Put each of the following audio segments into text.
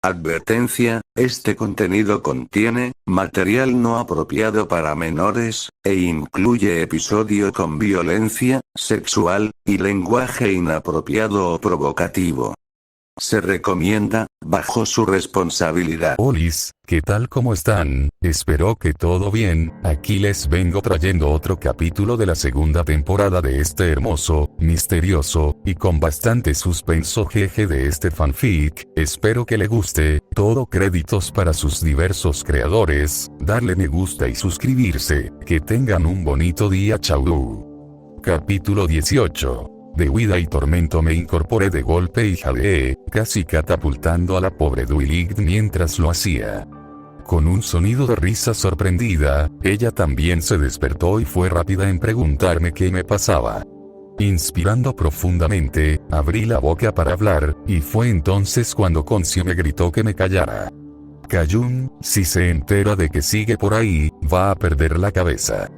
Advertencia, este contenido contiene material no apropiado para menores, e incluye episodio con violencia sexual y lenguaje inapropiado o provocativo. Se recomienda, bajo su responsabilidad. Olis, ¿qué tal? ¿Cómo están? Espero que todo bien. Aquí les vengo trayendo otro capítulo de la segunda temporada de este hermoso, misterioso, y con bastante suspenso jeje de este fanfic. Espero que le guste. Todo créditos para sus diversos creadores. Darle me gusta y suscribirse. Que tengan un bonito día. Chau. Capítulo 18. De huida y tormento me incorporé de golpe y jadeé, casi catapultando a la pobre Dwight mientras lo hacía. Con un sonido de risa sorprendida, ella también se despertó y fue rápida en preguntarme qué me pasaba. Inspirando profundamente, abrí la boca para hablar, y fue entonces cuando Concio me gritó que me callara. Cayún, si se entera de que sigue por ahí, va a perder la cabeza.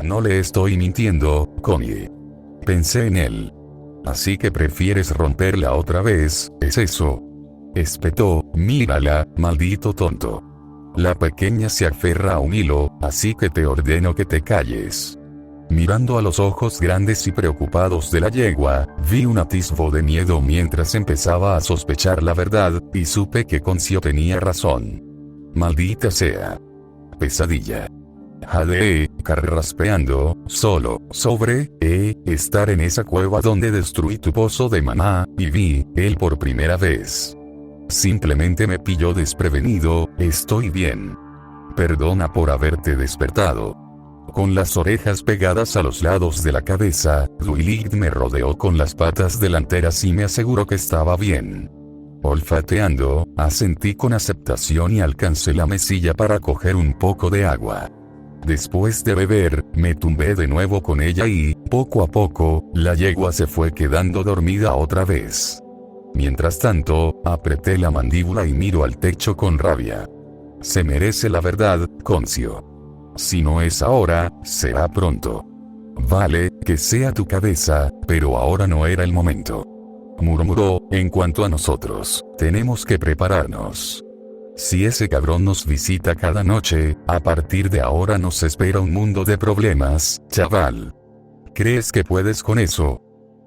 No le estoy mintiendo, Connie. Pensé en él. Así que prefieres romperla otra vez, ¿es eso? Espetó, mírala, maldito tonto. La pequeña se aferra a un hilo, así que te ordeno que te calles. Mirando a los ojos grandes y preocupados de la yegua, vi un atisbo de miedo mientras empezaba a sospechar la verdad, y supe que Concio tenía razón. Maldita sea. Pesadilla. Jadeé, carraspeando, solo, estar en esa cueva donde destruí tu pozo de maná, y vi, él por primera vez. Simplemente me pilló desprevenido, estoy bien. Perdona por haberte despertado. Con las orejas pegadas a los lados de la cabeza, Dwight me rodeó con las patas delanteras y me aseguró que estaba bien. Olfateando, asentí con aceptación y alcancé la mesilla para coger un poco de agua. Después de beber, me tumbé de nuevo con ella y, poco a poco, la yegua se fue quedando dormida otra vez. Mientras tanto, apreté la mandíbula y miro al techo con rabia. Se merece la verdad, Concio. Si no es ahora, será pronto. Vale, que sea tu cabeza, pero ahora no era el momento. Murmuró, en cuanto a nosotros, tenemos que prepararnos. Si ese cabrón nos visita cada noche, a partir de ahora nos espera un mundo de problemas, chaval. ¿Crees que puedes con eso?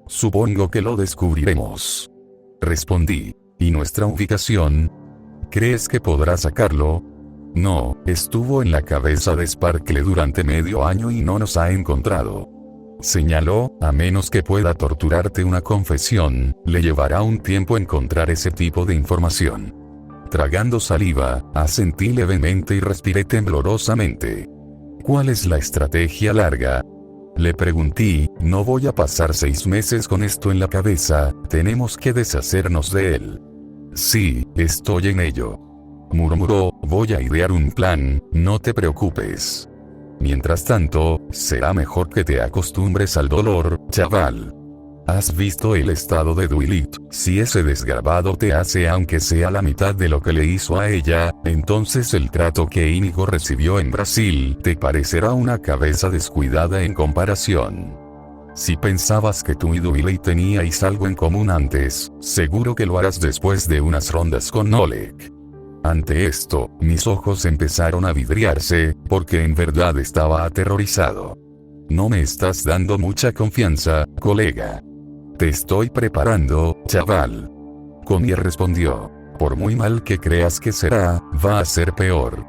Supongo que lo descubriremos. Respondí. ¿Y nuestra ubicación? ¿Crees que podrá sacarlo? No, estuvo en la cabeza de Sparkle durante medio año y no nos ha encontrado. Señaló, a menos que pueda torturarte una confesión, le llevará un tiempo encontrar ese tipo de información. Tragando saliva, asentí levemente y respiré temblorosamente. ¿Cuál es la estrategia larga? Le pregunté, no voy a pasar 6 meses con esto en la cabeza, tenemos que deshacernos de él. Sí, estoy en ello. Murmuró, voy a idear un plan, no te preocupes. Mientras tanto, será mejor que te acostumbres al dolor, chaval. ¿Has visto el estado de Dwight? Si ese desgarbado te hace aunque sea la mitad de lo que le hizo a ella, entonces el trato que Inigo recibió en Brasil te parecerá una cabeza descuidada en comparación. Si pensabas que tú y Dwight teníais algo en común antes, seguro que lo harás después de unas rondas con Oleg. Ante esto, mis ojos empezaron a vidriarse, porque en verdad estaba aterrorizado. No me estás dando mucha confianza, colega. Te estoy preparando, chaval. Connie respondió. Por muy mal que creas que será, va a ser peor.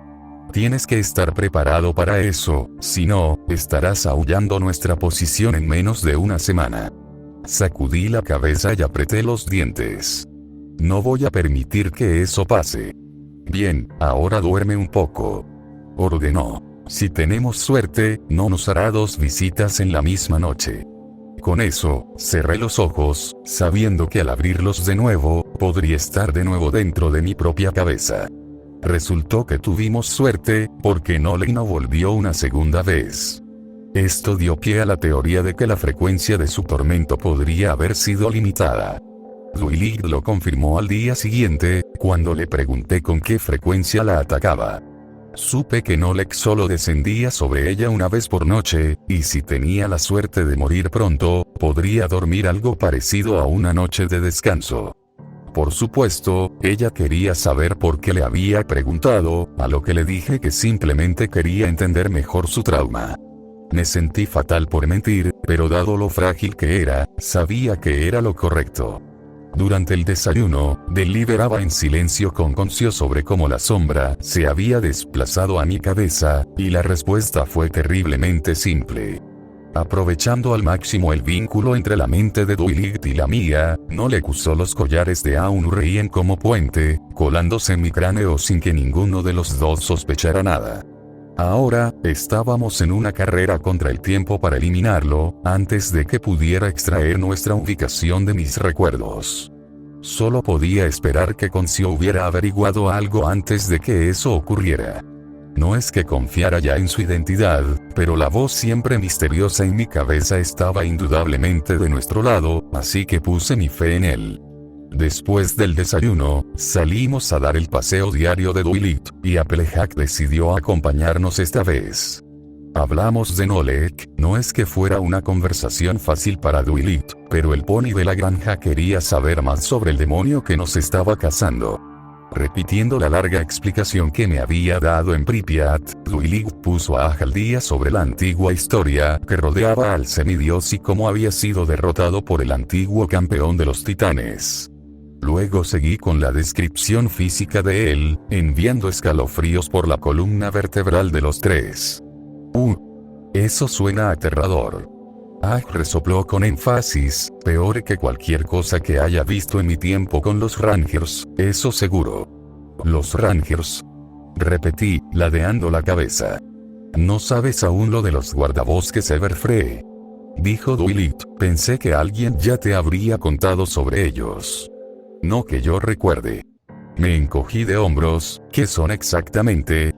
Tienes que estar preparado para eso, si no, estarás aullando nuestra posición en menos de una semana. Sacudí la cabeza y apreté los dientes. No voy a permitir que eso pase. Bien, ahora duerme un poco. Ordenó. Si tenemos suerte, no nos hará 2 visitas en la misma noche. Con eso, cerré los ojos, sabiendo que al abrirlos de nuevo, podría estar de nuevo dentro de mi propia cabeza. Resultó que tuvimos suerte, porque Nolan no volvió una segunda vez. Esto dio pie a la teoría de que la frecuencia de su tormento podría haber sido limitada. Dwight lo confirmó al día siguiente, cuando le pregunté con qué frecuencia la atacaba. Supe que Noleg solo descendía sobre ella una vez por noche, y si tenía la suerte de morir pronto, podría dormir algo parecido a una noche de descanso. Por supuesto, ella quería saber por qué le había preguntado, a lo que le dije que simplemente quería entender mejor su trauma. Me sentí fatal por mentir, pero dado lo frágil que era, sabía que era lo correcto. Durante el desayuno, deliberaba en silencio con Concio sobre cómo la sombra se había desplazado a mi cabeza, y la respuesta fue terriblemente simple. Aprovechando al máximo el vínculo entre la mente de Dwight y la mía, Nolek usó los collares de Aun-Rien como puente, colándose en mi cráneo sin que ninguno de los dos sospechara nada. Ahora, estábamos en una carrera contra el tiempo para eliminarlo, antes de que pudiera extraer nuestra ubicación de mis recuerdos. Solo podía esperar que Concio hubiera averiguado algo antes de que eso ocurriera. No es que confiara ya en su identidad, pero la voz siempre misteriosa en mi cabeza estaba indudablemente de nuestro lado, así que puse mi fe en él. Después del desayuno, salimos a dar el paseo diario de Dwight, y Applejack decidió acompañarnos esta vez. Hablamos de Nolek, no es que fuera una conversación fácil para Dwight, pero el pony de la granja quería saber más sobre el demonio que nos estaba cazando. Repitiendo la larga explicación que me había dado en Pripyat, Dwight puso a Aj al día sobre la antigua historia que rodeaba al semidios y cómo había sido derrotado por el antiguo campeón de los titanes. Luego seguí con la descripción física de él, enviando escalofríos por la columna vertebral de los tres. Eso suena aterrador. Aj resopló con énfasis, peor que cualquier cosa que haya visto en mi tiempo con los Rangers, eso seguro. ¿Los Rangers? Repetí, ladeando la cabeza. ¿No sabes aún lo de los guardabosques Everfree? Dijo Dwight, pensé que alguien ya te habría contado sobre ellos. No que yo recuerde. Me encogí de hombros, ¿qué son exactamente?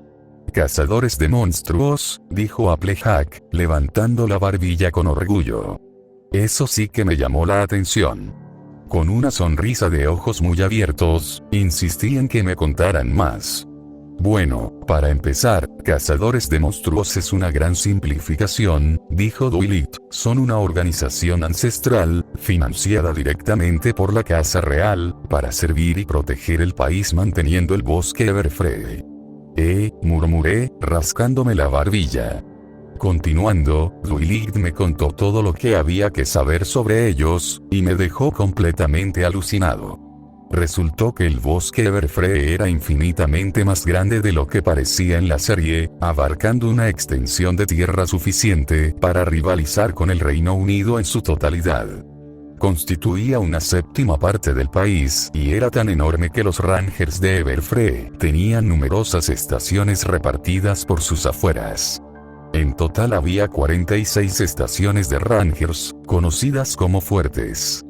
Cazadores de monstruos, dijo Applejack, levantando la barbilla con orgullo. Eso sí que me llamó la atención. Con una sonrisa de ojos muy abiertos, insistí en que me contaran más. Bueno, para empezar, Cazadores de Monstruos es una gran simplificación, dijo Dwight, son una organización ancestral, financiada directamente por la Casa Real, para servir y proteger el país manteniendo el bosque Everfree. Murmuré, rascándome la barbilla. Continuando, Dwight me contó todo lo que había que saber sobre ellos, y me dejó completamente alucinado. Resultó que el bosque Everfree era infinitamente más grande de lo que parecía en la serie, abarcando una extensión de tierra suficiente para rivalizar con el Reino Unido en su totalidad. Constituía una séptima parte del país, y era tan enorme que los Rangers de Everfree tenían numerosas estaciones repartidas por sus afueras. En total había 46 estaciones de Rangers, conocidas como fuertes.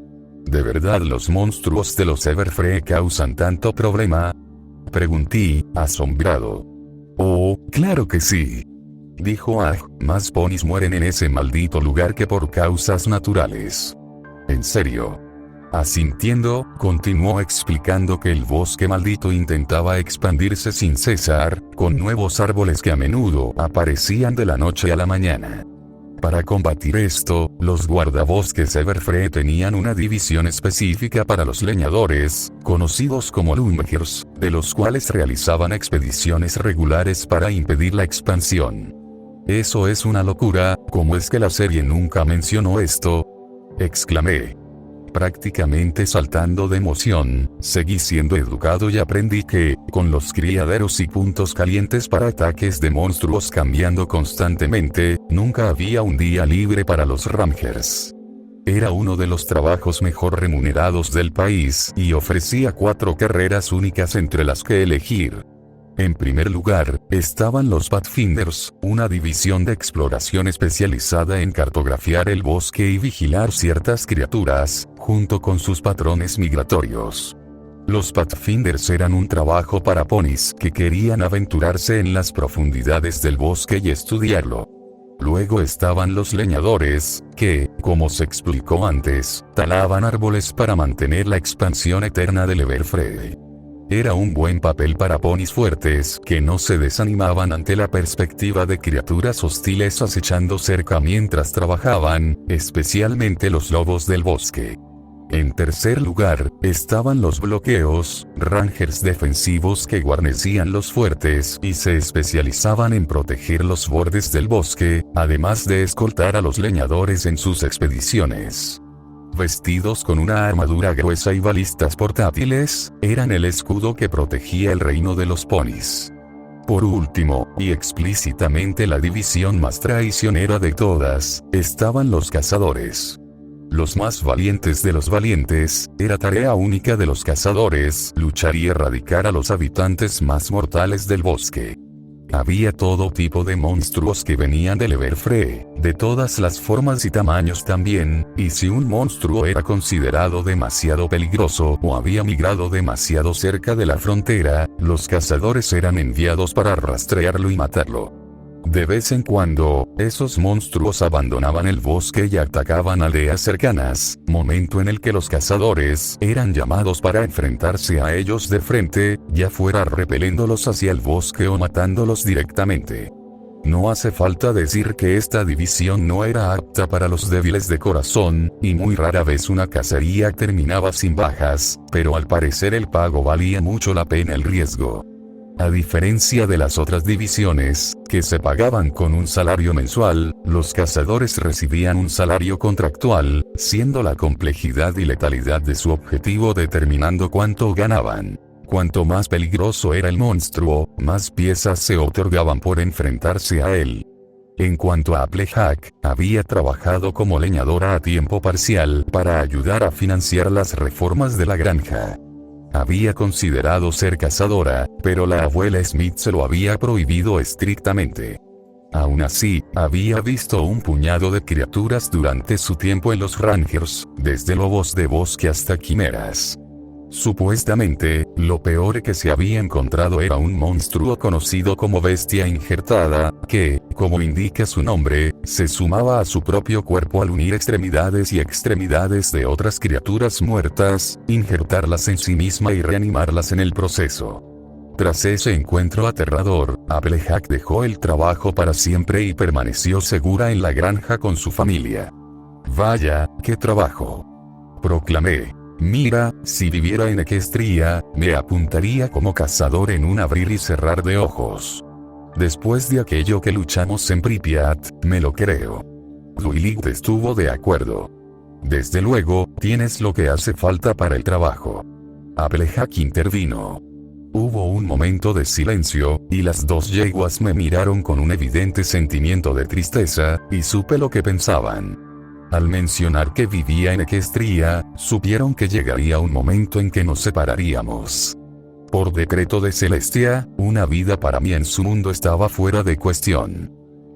¿De verdad los monstruos de los Everfree causan tanto problema? Pregunté, asombrado. Oh, claro que sí. Dijo Aj, más ponis mueren en ese maldito lugar que por causas naturales. ¿En serio? Asintiendo, continuó explicando que el bosque maldito intentaba expandirse sin cesar, con nuevos árboles que a menudo aparecían de la noche a la mañana. Para combatir esto, los guardabosques Everfree tenían una división específica para los leñadores, conocidos como Lumberers, de los cuales realizaban expediciones regulares para impedir la expansión. Eso es una locura, ¿cómo es que la serie nunca mencionó esto? Exclamé. Prácticamente saltando de emoción, seguí siendo educado y aprendí que, con los criaderos y puntos calientes para ataques de monstruos cambiando constantemente, nunca había un día libre para los Rangers. Era uno de los trabajos mejor remunerados del país y ofrecía 4 carreras únicas entre las que elegir. En primer lugar, estaban los Pathfinders, una división de exploración especializada en cartografiar el bosque y vigilar ciertas criaturas, junto con sus patrones migratorios. Los Pathfinders eran un trabajo para ponis que querían aventurarse en las profundidades del bosque y estudiarlo. Luego estaban los leñadores, que, como se explicó antes, talaban árboles para mantener la expansión eterna del Everfree. Era un buen papel para ponis fuertes que no se desanimaban ante la perspectiva de criaturas hostiles acechando cerca mientras trabajaban, especialmente los lobos del bosque. En tercer lugar, estaban los bloqueos, rangers defensivos que guarnecían los fuertes y se especializaban en proteger los bordes del bosque, además de escoltar a los leñadores en sus expediciones. Vestidos con una armadura gruesa y balistas portátiles, eran el escudo que protegía el reino de los ponis. Por último, y explícitamente la división más traicionera de todas, estaban los cazadores. Los más valientes de los valientes, era tarea única de los cazadores luchar y erradicar a los habitantes más mortales del bosque. Había todo tipo de monstruos que venían del Everfree, de todas las formas y tamaños también, y si un monstruo era considerado demasiado peligroso o había migrado demasiado cerca de la frontera, los cazadores eran enviados para rastrearlo y matarlo. De vez en cuando, esos monstruos abandonaban el bosque y atacaban aldeas cercanas, momento en el que los cazadores eran llamados para enfrentarse a ellos de frente, ya fuera repeliéndolos hacia el bosque o matándolos directamente. No hace falta decir que esta división no era apta para los débiles de corazón, y muy rara vez una cacería terminaba sin bajas, pero al parecer el pago valía mucho la pena el riesgo. A diferencia de las otras divisiones, que se pagaban con un salario mensual, los cazadores recibían un salario contractual, siendo la complejidad y letalidad de su objetivo determinando cuánto ganaban. Cuanto más peligroso era el monstruo, más piezas se otorgaban por enfrentarse a él. En cuanto a Applejack, había trabajado como leñadora a tiempo parcial para ayudar a financiar las reformas de la granja. Había considerado ser cazadora, pero la abuela Smith se lo había prohibido estrictamente. Aún así, había visto un puñado de criaturas durante su tiempo en los Rangers, desde lobos de bosque hasta quimeras. Supuestamente, lo peor que se había encontrado era un monstruo conocido como bestia injertada, que, como indica su nombre, se sumaba a su propio cuerpo al unir extremidades y extremidades de otras criaturas muertas, injertarlas en sí misma y reanimarlas en el proceso. Tras ese encuentro aterrador, Applejack dejó el trabajo para siempre y permaneció segura en la granja con su familia. «Vaya, qué trabajo», proclamé. «Mira, si viviera en Equestria, me apuntaría como cazador en un abrir y cerrar de ojos. Después de aquello que luchamos en Pripyat, me lo creo». Duilig estuvo de acuerdo. «Desde luego, tienes lo que hace falta para el trabajo». Applejack intervino. Hubo un momento de silencio, y las dos yeguas me miraron con un evidente sentimiento de tristeza, y supe lo que pensaban. Al mencionar que vivía en Equestria, supieron que llegaría un momento en que nos separaríamos. Por decreto de Celestia, una vida para mí en su mundo estaba fuera de cuestión.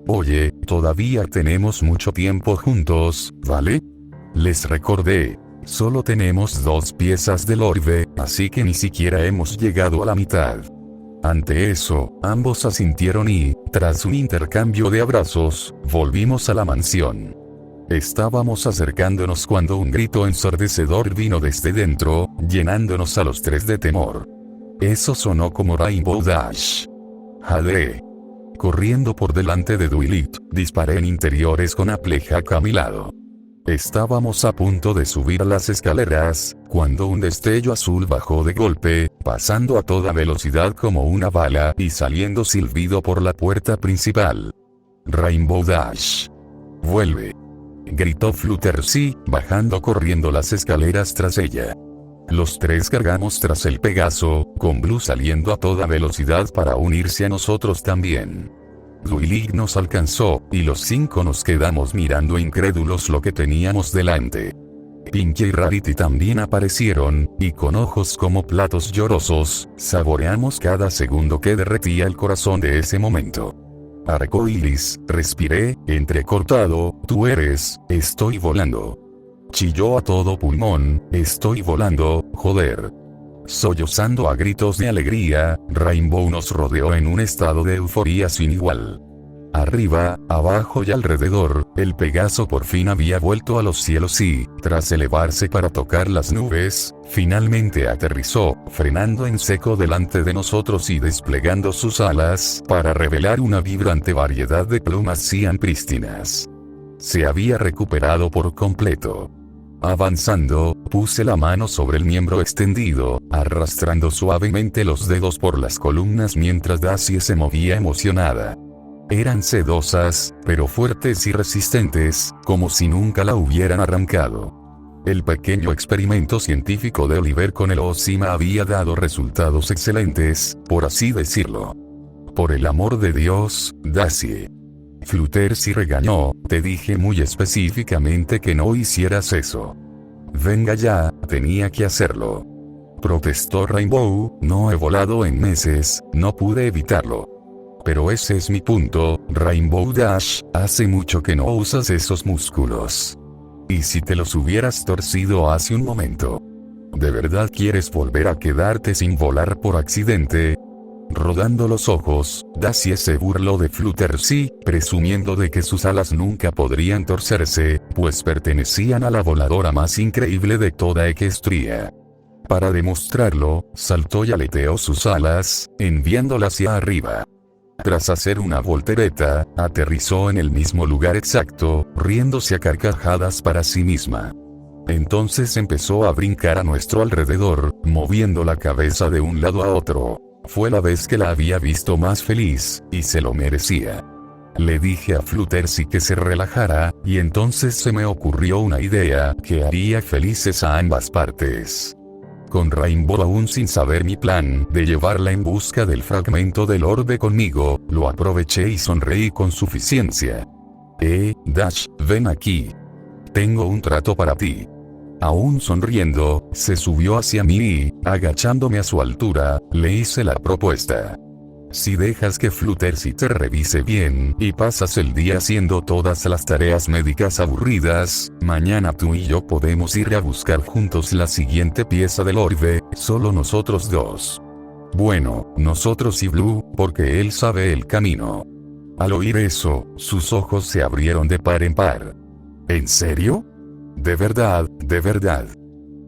«Oye, todavía tenemos mucho tiempo juntos, ¿vale?», les recordé. «Solo tenemos 2 piezas del orbe, así que ni siquiera hemos llegado a la mitad». Ante eso, ambos asintieron y, tras un intercambio de abrazos, volvimos a la mansión. Estábamos acercándonos cuando un grito ensordecedor vino desde dentro, llenándonos a los 3 de temor. Eso sonó como Rainbow Dash. Jadeé. Corriendo por delante de Duilig, disparé en interiores con Applejack a mi lado. Estábamos a punto de subir a las escaleras, cuando un destello azul bajó de golpe, pasando a toda velocidad como una bala y saliendo silbido por la puerta principal. «Rainbow Dash. Vuelve», gritó Fluttershy, bajando corriendo las escaleras tras ella. Los 3 cargamos tras el Pegaso, con Blue saliendo a toda velocidad para unirse a nosotros también. Duilig nos alcanzó, y los 5 nos quedamos mirando incrédulos lo que teníamos delante. Pinky y Rarity también aparecieron, y con ojos como platos llorosos, saboreamos cada segundo que derretía el corazón de ese momento. «Arcoiris», respiré, entrecortado, «tú eres, estoy volando». Chilló a todo pulmón, «estoy volando, joder». Sollozando a gritos de alegría, Rainbow nos rodeó en un estado de euforía sin igual. Arriba, abajo y alrededor, el Pegaso por fin había vuelto a los cielos y, tras elevarse para tocar las nubes, finalmente aterrizó, frenando en seco delante de nosotros y desplegando sus alas para revelar una vibrante variedad de plumas cian prístinas. Se había recuperado por completo. Avanzando, puse la mano sobre el miembro extendido, arrastrando suavemente los dedos por las columnas mientras Daisy se movía emocionada. Eran sedosas, pero fuertes y resistentes, como si nunca la hubieran arrancado. El pequeño experimento científico de Oliver con el Osima había dado resultados excelentes, por así decirlo. Por el amor de Dios, Daisy. Fluttershy regañó, te dije muy específicamente que no hicieras eso. Venga ya, tenía que hacerlo. Protestó Rainbow, no he volado en meses, no pude evitarlo. Pero ese es mi punto, Rainbow Dash, hace mucho que no usas esos músculos. ¿Y si te los hubieras torcido hace un momento? ¿De verdad quieres volver a quedarte sin volar por accidente? Rodando los ojos, Daisy se burló de Fluttershy, presumiendo de que sus alas nunca podrían torcerse, pues pertenecían a la voladora más increíble de toda Equestria. Para demostrarlo, saltó y aleteó sus alas, enviándolas hacia arriba. Tras hacer una voltereta, aterrizó en el mismo lugar exacto, riéndose a carcajadas para sí misma. Entonces empezó a brincar a nuestro alrededor, moviendo la cabeza de un lado a otro. Fue la vez que la había visto más feliz, y se lo merecía. Le dije a Fluttershy que se relajara, y entonces se me ocurrió una idea que haría felices a ambas partes. Con Rainbow aún sin saber mi plan de llevarla en busca del fragmento del orbe conmigo, lo aproveché y sonreí con suficiencia. Dash, ven aquí. Tengo un trato para ti. Aún sonriendo, se subió hacia mí y, agachándome a su altura, le hice la propuesta. Si dejas que Fluttershy te revise bien, y pasas el día haciendo todas las tareas médicas aburridas, mañana tú y yo podemos ir a buscar juntos la siguiente pieza del orbe, solo nosotros dos. Bueno, nosotros y Blue, porque él sabe el camino. Al oír eso, sus ojos se abrieron de par en par. ¿En serio? De verdad,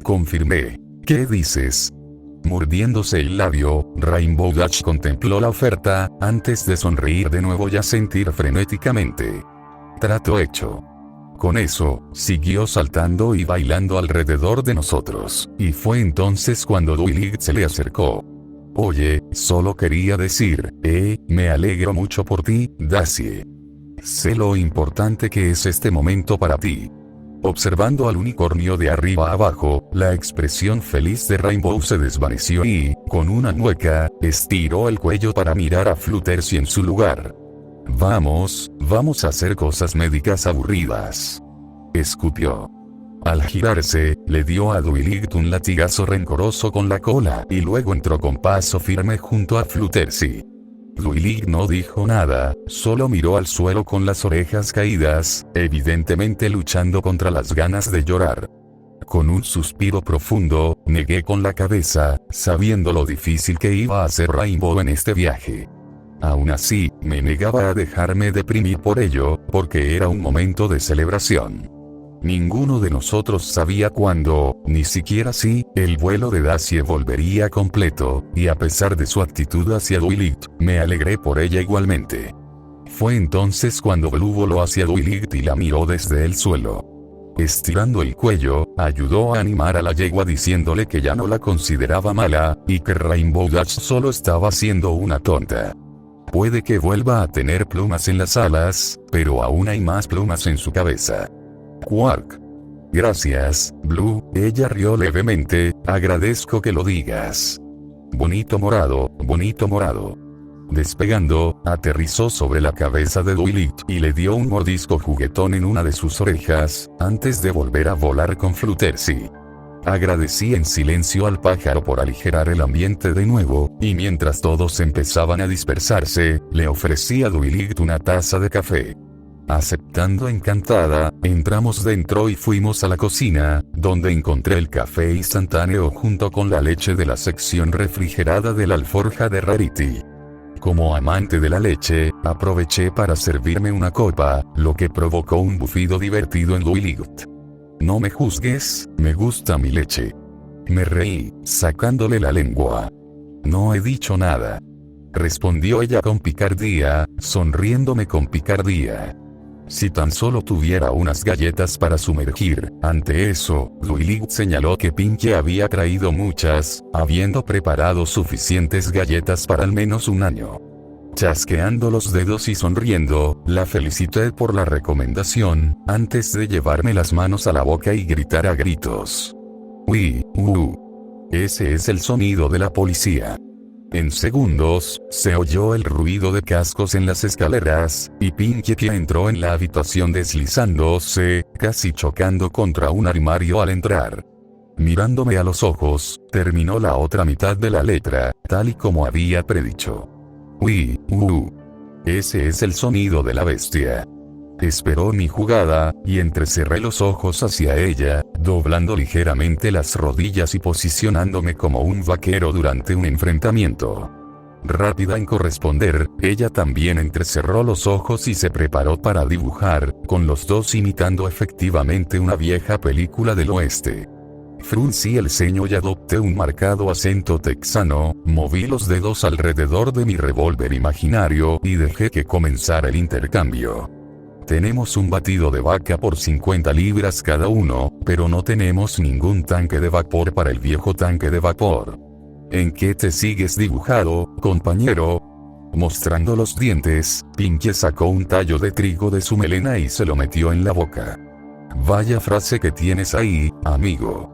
confirmé. ¿Qué dices? Mordiéndose el labio, Rainbow Dash contempló la oferta, antes de sonreír de nuevo y asentir frenéticamente. Trato hecho. Con eso, siguió saltando y bailando alrededor de nosotros, y fue entonces cuando Dwight se le acercó. Oye, solo quería decir, me alegro mucho por ti, Daisy. Sé lo importante que es este momento para ti. Observando al unicornio de arriba a abajo, la expresión feliz de Rainbow se desvaneció y, con una mueca, estiró el cuello para mirar a Fluttershy en su lugar. Vamos a hacer cosas médicas aburridas. Escupió. Al girarse, le dio a Dwight un latigazo rencoroso con la cola y luego entró con paso firme junto a Fluttershy. Dwight no dijo nada, solo miró al suelo con las orejas caídas, evidentemente luchando contra las ganas de llorar. Con un suspiro profundo, negué con la cabeza, sabiendo lo difícil que iba a ser Rainbow en este viaje. Aún así, me negaba a dejarme deprimir por ello, porque era un momento de celebración. Ninguno de nosotros sabía cuándo, ni siquiera si, el vuelo de Daisy volvería completo, y a pesar de su actitud hacia Dwight, me alegré por ella igualmente. Fue entonces cuando Blue voló hacia Dwight y la miró desde el suelo. Estirando el cuello, ayudó a animar a la yegua diciéndole que ya no la consideraba mala, y que Rainbow Dash solo estaba siendo una tonta. Puede que vuelva a tener plumas en las alas, pero aún hay más plumas en su cabeza. Quark. Gracias, Blue, ella rió levemente, agradezco que lo digas. Bonito morado, bonito morado. Despegando, aterrizó sobre la cabeza de Dwight y le dio un mordisco juguetón en una de sus orejas, antes de volver a volar con Fluttershy. Agradecí en silencio al pájaro por aligerar el ambiente de nuevo, y mientras todos empezaban a dispersarse, le ofrecí a Dwight una taza de café. Aceptando encantada, entramos dentro y fuimos a la cocina, donde encontré el café instantáneo junto con la leche de la sección refrigerada de la alforja de Rarity. Como amante de la leche, aproveché para servirme una copa, lo que provocó un bufido divertido en Dwight. No me juzgues, me gusta mi leche. Me reí, sacándole la lengua. No he dicho nada. Respondió ella con picardía, sonriéndome con picardía. Si tan solo tuviera unas galletas para sumergir. Ante eso, Duilig señaló que Pinkie había traído muchas, habiendo preparado suficientes galletas para al menos un año. Chasqueando los dedos y sonriendo, la felicité por la recomendación, antes de llevarme las manos a la boca y gritar a gritos. ¡Uy! Ese es el sonido de la policía. En segundos, se oyó el ruido de cascos en las escaleras, y Pinkie entró en la habitación deslizándose, casi chocando contra un armario al entrar. Mirándome a los ojos, terminó la otra mitad de la letra, tal y como había predicho. ¡Uy! Ese es el sonido de la bestia. Esperó mi jugada, y entrecerré los ojos hacia ella, doblando ligeramente las rodillas y posicionándome como un vaquero durante un enfrentamiento. Rápida en corresponder, ella también entrecerró los ojos y se preparó para dibujar, con los dos imitando efectivamente una vieja película del oeste. Fruncí el ceño y adopté un marcado acento texano, moví los dedos alrededor de mi revólver imaginario y dejé que comenzara el intercambio. Tenemos un batido de vaca por 50 libras cada uno, pero no tenemos ningún tanque de vapor para el viejo tanque de vapor. ¿En qué te sigues dibujado, compañero? Mostrando los dientes, Pinkie sacó un tallo de trigo de su melena y se lo metió en la boca. Vaya frase que tienes ahí, amigo.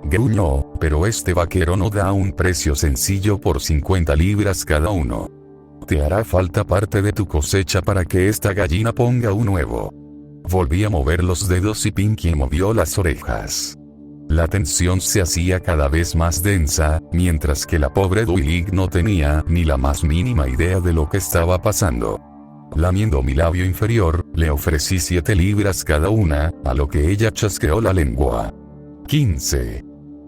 Gruñó, pero este vaquero no da un precio sencillo por 50 libras cada uno. Te hará falta parte de tu cosecha para que esta gallina ponga un huevo. Volví a mover los dedos y Pinkie movió las orejas. La tensión se hacía cada vez más densa, mientras que la pobre Duilig no tenía ni la más mínima idea de lo que estaba pasando. Lamiendo mi labio inferior, le ofrecí 7 libras cada una, a lo que ella chasqueó la lengua. 15.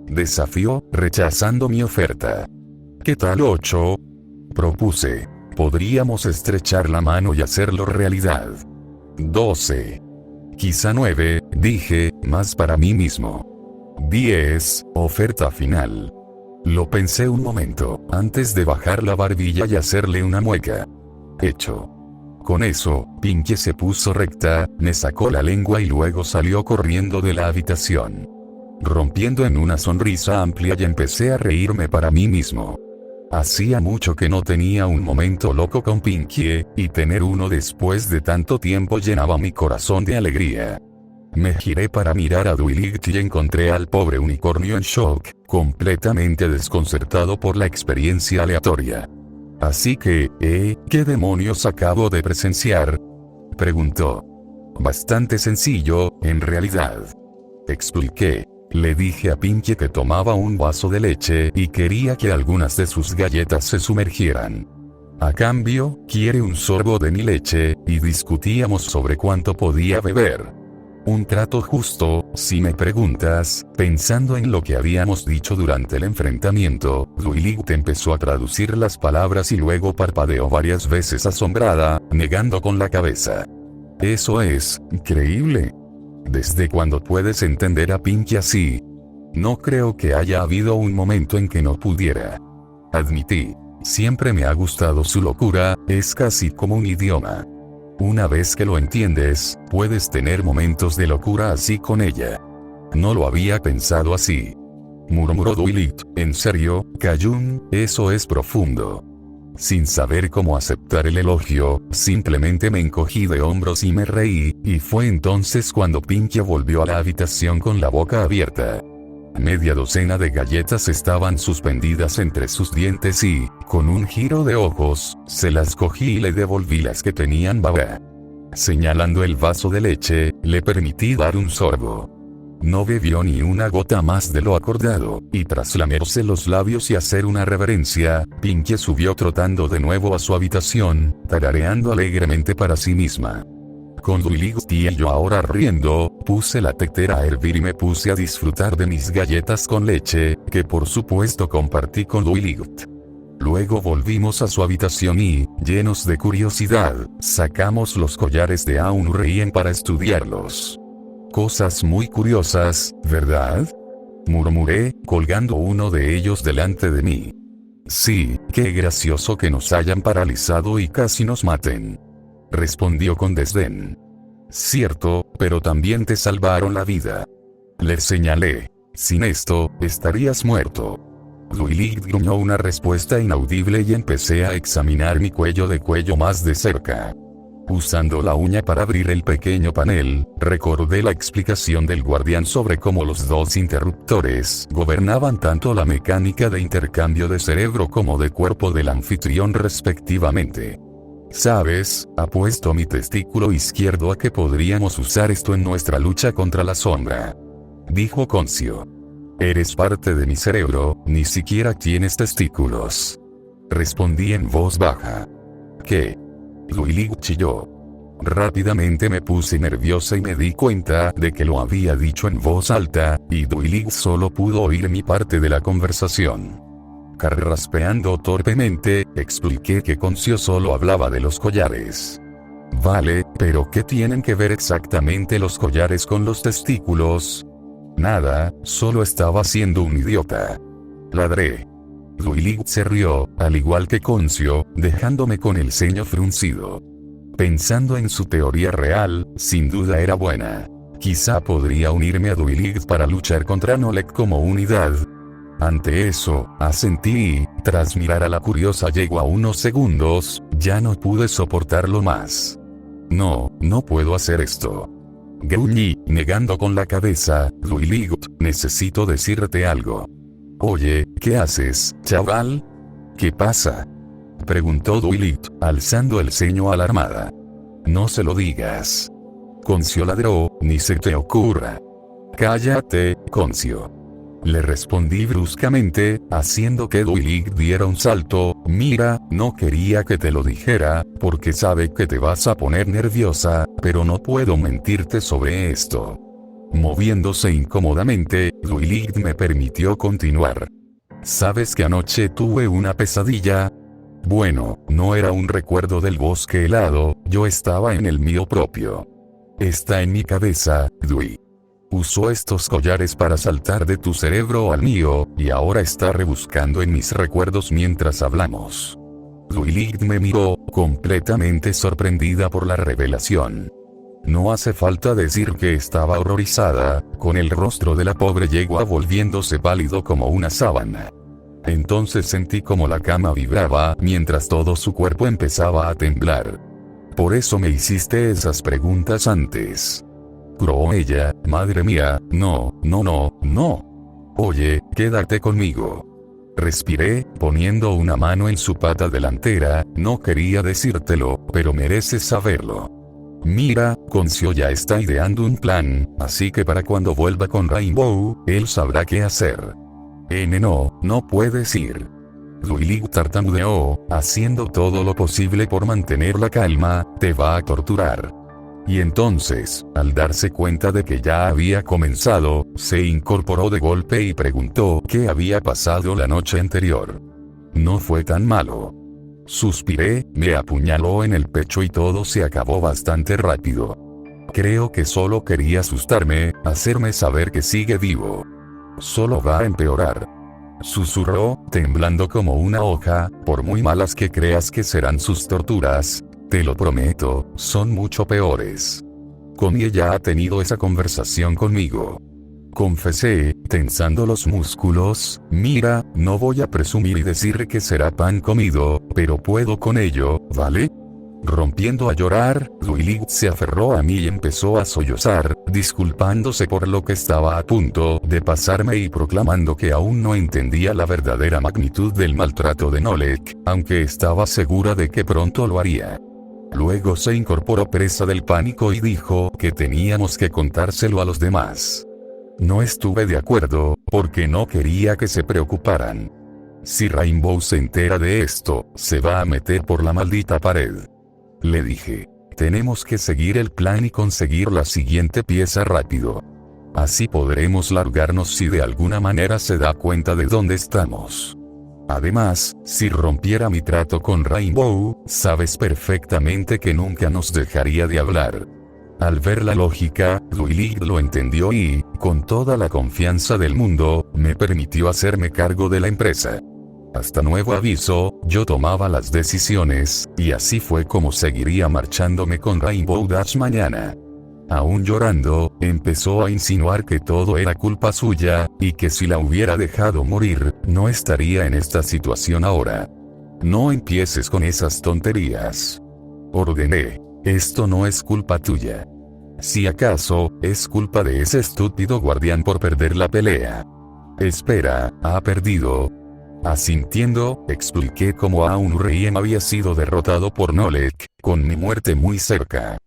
Desafió, rechazando mi oferta. ¿Qué tal 8? Propuse. Podríamos estrechar la mano y hacerlo realidad. 12. Quizá 9, dije, más para mí mismo. 10, oferta final. Lo pensé un momento, antes de bajar la barbilla y hacerle una mueca. Hecho. Con eso, Pinkie se puso recta, me sacó la lengua y luego salió corriendo de la habitación. Rompiendo en una sonrisa amplia y empecé a reírme para mí mismo. Hacía mucho que no tenía un momento loco con Pinkie, y tener uno después de tanto tiempo llenaba mi corazón de alegría. Me giré para mirar a Duilig y encontré al pobre unicornio en shock, completamente desconcertado por la experiencia aleatoria. Así que, ¿qué demonios acabo de presenciar? Preguntó. Bastante sencillo, en realidad. Expliqué. Le dije a Pinkie que tomaba un vaso de leche y quería que algunas de sus galletas se sumergieran. A cambio, quiere un sorbo de mi leche, y discutíamos sobre cuánto podía beber. Un trato justo, si me preguntas. Pensando en lo que habíamos dicho durante el enfrentamiento, Duilig empezó a traducir las palabras y luego parpadeó varias veces asombrada, negando con la cabeza. Eso es increíble. ¿Desde cuándo puedes entender a Pinkie así? No creo que haya habido un momento en que no pudiera. Admití. Siempre me ha gustado su locura, es casi como un idioma. Una vez que lo entiendes, puedes tener momentos de locura así con ella. No lo había pensado así. Murmuró Duilig. ¿En serio, Cayun? Eso es profundo. Sin saber cómo aceptar el elogio, simplemente me encogí de hombros y me reí, y fue entonces cuando Pinkie volvió a la habitación con la boca abierta. Media docena de galletas estaban suspendidas entre sus dientes y, con un giro de ojos, se las cogí y le devolví las que tenían baba. Señalando el vaso de leche, le permití dar un sorbo. No bebió ni una gota más de lo acordado, y tras lamerse los labios y hacer una reverencia, Pinkie subió trotando de nuevo a su habitación, tarareando alegremente para sí misma. Con Duilig y yo ahora riendo, puse la tetera a hervir y me puse a disfrutar de mis galletas con leche, que por supuesto compartí con Duilig. Luego volvimos a su habitación y, llenos de curiosidad, sacamos los collares de Aun-Rien para estudiarlos. Cosas muy curiosas, ¿verdad? Murmuré, colgando uno de ellos delante de mí. Sí, qué gracioso que nos hayan paralizado y casi nos maten. Respondió con desdén. Cierto, pero también te salvaron la vida. Le señalé. Sin esto, estarías muerto. Duilig gruñó una respuesta inaudible y empecé a examinar mi cuello más de cerca. Usando la uña para abrir el pequeño panel, recordé la explicación del guardián sobre cómo los dos interruptores gobernaban tanto la mecánica de intercambio de cerebro como de cuerpo del anfitrión respectivamente. ¿Sabes? Apuesto mi testículo izquierdo a que podríamos usar esto en nuestra lucha contra la sombra. Dijo Concio. Eres parte de mi cerebro, ni siquiera tienes testículos. Respondí en voz baja. ¿Qué? Duilig chilló. Rápidamente me puse nerviosa y me di cuenta de que lo había dicho en voz alta, y Duilig solo pudo oír mi parte de la conversación. Carraspeando torpemente, expliqué que Concio solo hablaba de los collares. Vale, pero ¿qué tienen que ver exactamente los collares con los testículos? Nada, solo estaba siendo un idiota. Ladré. Duilig se rió, al igual que Concio, dejándome con el ceño fruncido. Pensando en su teoría real, sin duda era buena. Quizá podría unirme a Duilig para luchar contra Nolek como unidad. Ante eso, asentí y, tras mirar a la curiosa yegua unos segundos, ya no pude soportarlo más. No puedo hacer esto. Gruñí, negando con la cabeza. Duilig, necesito decirte algo. Oye, ¿qué haces, chaval? ¿Qué pasa? Preguntó Duilig, alzando el ceño alarmada. No se lo digas. Concio ladró, ni se te ocurra. Cállate, Concio. Le respondí bruscamente, haciendo que Duilig diera un salto. Mira, no quería que te lo dijera, porque sabe que te vas a poner nerviosa, pero no puedo mentirte sobre esto. Moviéndose incómodamente, Duilig me permitió continuar. ¿Sabes que anoche tuve una pesadilla? Bueno, no era un recuerdo del bosque helado, yo estaba en el mío propio. Está en mi cabeza, Dui. Usó estos collares para saltar de tu cerebro al mío, y ahora está rebuscando en mis recuerdos mientras hablamos. Duilig me miró, completamente sorprendida por la revelación. No hace falta decir que estaba horrorizada, con el rostro de la pobre yegua volviéndose pálido como una sábana. Entonces sentí como la cama vibraba, mientras todo su cuerpo empezaba a temblar. Por eso me hiciste esas preguntas antes. Croó ella, madre mía, no. Oye, quédate conmigo. Respiré, poniendo una mano en su pata delantera, no quería decírtelo, pero mereces saberlo. Mira, Concio ya está ideando un plan, así que para cuando vuelva con Rainbow, él sabrá qué hacer. No puedes ir. Duilig tartamudeó, haciendo todo lo posible por mantener la calma, te va a torturar. Y entonces, al darse cuenta de que ya había comenzado, se incorporó de golpe y preguntó qué había pasado la noche anterior. No fue tan malo. Suspiré, me apuñaló en el pecho y todo se acabó bastante rápido. Creo que solo quería asustarme, hacerme saber que sigue vivo. Solo va a empeorar. Susurró, temblando como una hoja, por muy malas que creas que serán sus torturas, te lo prometo, son mucho peores. Connie ya ha tenido esa conversación conmigo. Confesé, tensando los músculos, mira, no voy a presumir y decir que será pan comido, pero puedo con ello, ¿vale? Rompiendo a llorar, Duilig se aferró a mí y empezó a sollozar, disculpándose por lo que estaba a punto de pasarme y proclamando que aún no entendía la verdadera magnitud del maltrato de Nolek, aunque estaba segura de que pronto lo haría. Luego se incorporó presa del pánico y dijo que teníamos que contárselo a los demás. No estuve de acuerdo, porque no quería que se preocuparan. Si Rainbow se entera de esto, se va a meter por la maldita pared. Le dije, tenemos que seguir el plan y conseguir la siguiente pieza rápido. Así podremos largarnos si de alguna manera se da cuenta de dónde estamos. Además, si rompiera mi trato con Rainbow, sabes perfectamente que nunca nos dejaría de hablar. Al ver la lógica, Duilig lo entendió y, con toda la confianza del mundo, me permitió hacerme cargo de la empresa. Hasta nuevo aviso, yo tomaba las decisiones, y así fue como seguiría marchándome con Rainbow Dash mañana. Aún llorando, empezó a insinuar que todo era culpa suya, y que si la hubiera dejado morir, no estaría en esta situación ahora. No empieces con esas tonterías. Ordené. Esto no es culpa tuya. Si acaso, es culpa de ese estúpido guardián por perder la pelea. Espera, ¿ha perdido? Asintiendo, expliqué cómo Aun Reiem había sido derrotado por Nolek, con mi muerte muy cerca.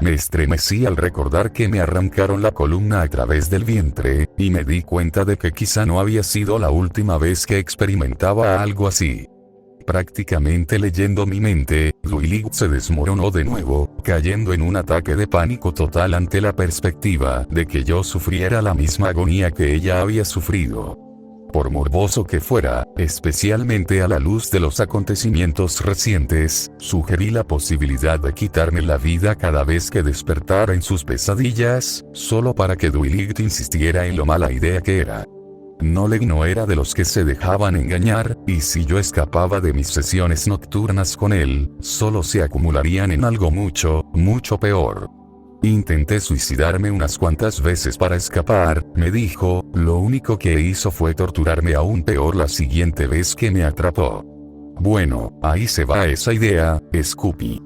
Me estremecí al recordar que me arrancaron la columna a través del vientre, y me di cuenta de que quizá no había sido la última vez que experimentaba algo así. Prácticamente leyendo mi mente, Duilig se desmoronó de nuevo, cayendo en un ataque de pánico total ante la perspectiva de que yo sufriera la misma agonía que ella había sufrido. Por morboso que fuera, especialmente a la luz de los acontecimientos recientes, sugerí la posibilidad de quitarme la vida cada vez que despertara en sus pesadillas, solo para que Duilig insistiera en lo mala idea que era. Nolek no era de los que se dejaban engañar, y si yo escapaba de mis sesiones nocturnas con él, solo se acumularían en algo mucho, mucho peor. Intenté suicidarme unas cuantas veces para escapar, me dijo, lo único que hizo fue torturarme aún peor la siguiente vez que me atrapó. Bueno, ahí se va esa idea, escupí.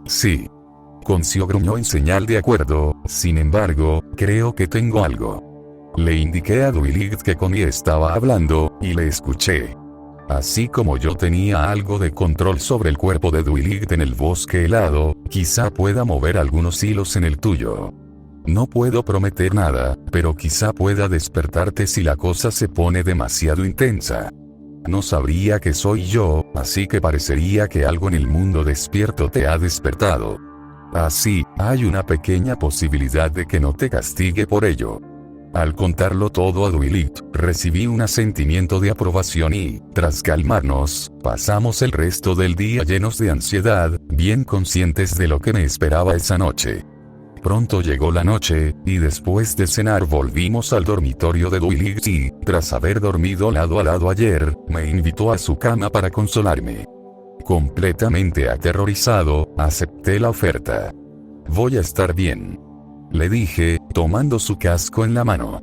Sí. Concio gruñó en señal de acuerdo, sin embargo, creo que tengo algo. Le indiqué a Duilig que con ella estaba hablando, y le escuché. Así como yo tenía algo de control sobre el cuerpo de Duilig en el bosque helado, quizá pueda mover algunos hilos en el tuyo. No puedo prometer nada, pero quizá pueda despertarte si la cosa se pone demasiado intensa. No sabría que soy yo, así que parecería que algo en el mundo despierto te ha despertado. Así, hay una pequeña posibilidad de que no te castigue por ello. Al contarlo todo a Duilig, recibí un sentimiento de aprobación y, tras calmarnos, pasamos el resto del día llenos de ansiedad, bien conscientes de lo que me esperaba esa noche. Pronto llegó la noche, y después de cenar volvimos al dormitorio de Duilig y, tras haber dormido lado a lado ayer, me invitó a su cama para consolarme. Completamente aterrorizado, acepté la oferta. Voy a estar bien. Le dije, tomando su casco en la mano.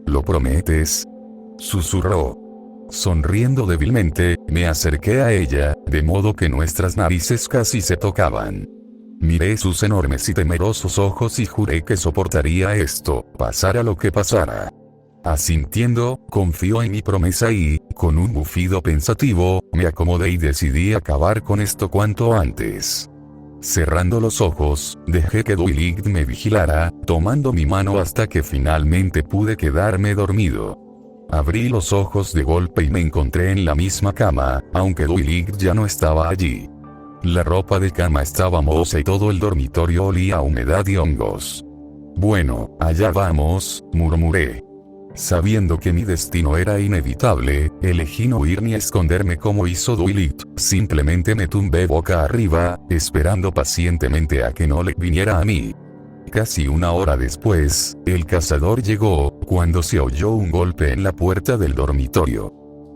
¿Lo prometes? Susurró. Sonriendo débilmente, me acerqué a ella, de modo que nuestras narices casi se tocaban. Miré sus enormes y temerosos ojos y juré que soportaría esto, pasara lo que pasara. Asintiendo, confió en mi promesa y, con un bufido pensativo, me acomodé y decidí acabar con esto cuanto antes. Cerrando los ojos, dejé que Duilig me vigilara, tomando mi mano hasta que finalmente pude quedarme dormido. Abrí los ojos de golpe y me encontré en la misma cama, aunque Duilig ya no estaba allí. La ropa de cama estaba mohosa y todo el dormitorio olía a humedad y hongos. Bueno, allá vamos, murmuré. Sabiendo que mi destino era inevitable, elegí no huir ni esconderme como hizo Duilig, simplemente me tumbé boca arriba, esperando pacientemente a que Nolek viniera a mí. Casi una hora después, el cazador llegó, cuando se oyó un golpe en la puerta del dormitorio.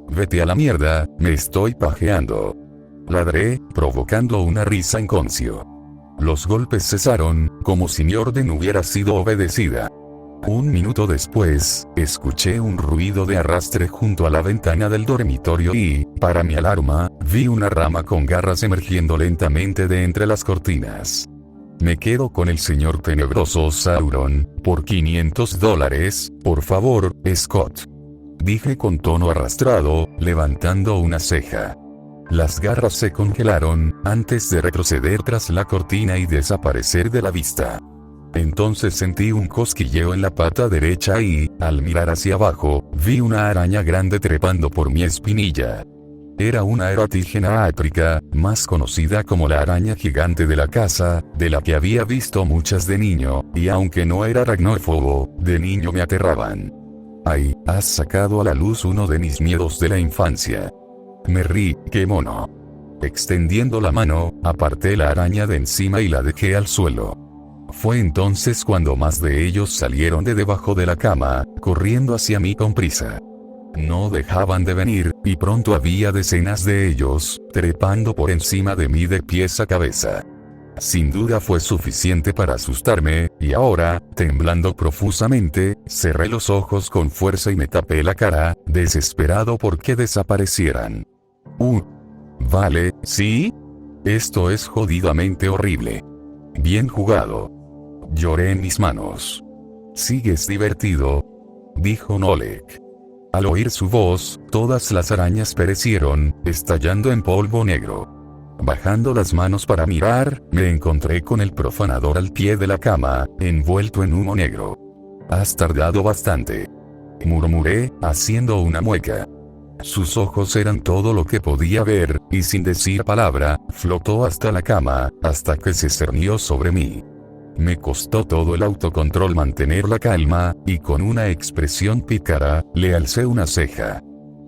«Vete a la mierda, me estoy pajeando», ladré, provocando una risa en Concio. Los golpes cesaron, como si mi orden hubiera sido obedecida. Un minuto después, escuché un ruido de arrastre junto a la ventana del dormitorio y, para mi alarma, vi una rama con garras emergiendo lentamente de entre las cortinas. «Me quedo con el señor tenebroso Sauron, por $500, por favor, Scott», dije con tono arrastrado, levantando una ceja. Las garras se congelaron, antes de retroceder tras la cortina y desaparecer de la vista. Entonces sentí un cosquilleo en la pata derecha y, al mirar hacia abajo, vi una araña grande trepando por mi espinilla. Era una eratígena átrica, más conocida como la araña gigante de la casa, de la que había visto muchas de niño, y aunque no era aracnófobo, de niño me aterraban. «Ay, has sacado a la luz uno de mis miedos de la infancia». Me rí, qué mono. Extendiendo la mano, aparté la araña de encima y la dejé al suelo. Fue entonces cuando más de ellos salieron de debajo de la cama, corriendo hacia mí con prisa. No dejaban de venir, y pronto había decenas de ellos, trepando por encima de mí de pies a cabeza. Sin duda fue suficiente para asustarme, y ahora, temblando profusamente, cerré los ojos con fuerza y me tapé la cara, desesperado por que desaparecieran. Vale, ¿sí? Esto es jodidamente horrible. Bien jugado. Lloré en mis manos. ¿Sigues divertido?, dijo Nolik. Al oír su voz, todas las arañas perecieron, estallando en polvo negro. Bajando las manos para mirar, me encontré con el profanador al pie de la cama, envuelto en humo negro. Has tardado bastante, murmuré, haciendo una mueca. Sus ojos eran todo lo que podía ver, y sin decir palabra, flotó hasta la cama, hasta que se cernió sobre mí. Me costó todo el autocontrol mantener la calma, y con una expresión pícara, le alcé una ceja.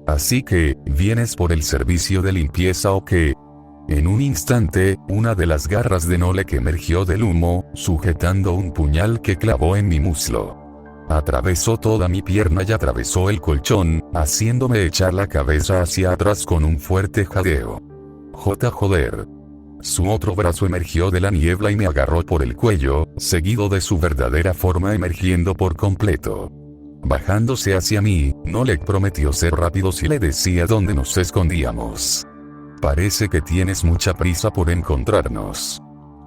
Así que, ¿vienes por el servicio de limpieza o qué? En un instante, una de las garras de Nolik emergió del humo, sujetando un puñal que clavó en mi muslo. Atravesó toda mi pierna y atravesó el colchón, haciéndome echar la cabeza hacia atrás con un fuerte jadeo. Joder. Su otro brazo emergió de la niebla y me agarró por el cuello, seguido de su verdadera forma emergiendo por completo. Bajándose hacia mí, Nolik prometió ser rápido si le decía dónde nos escondíamos. Parece que tienes mucha prisa por encontrarnos.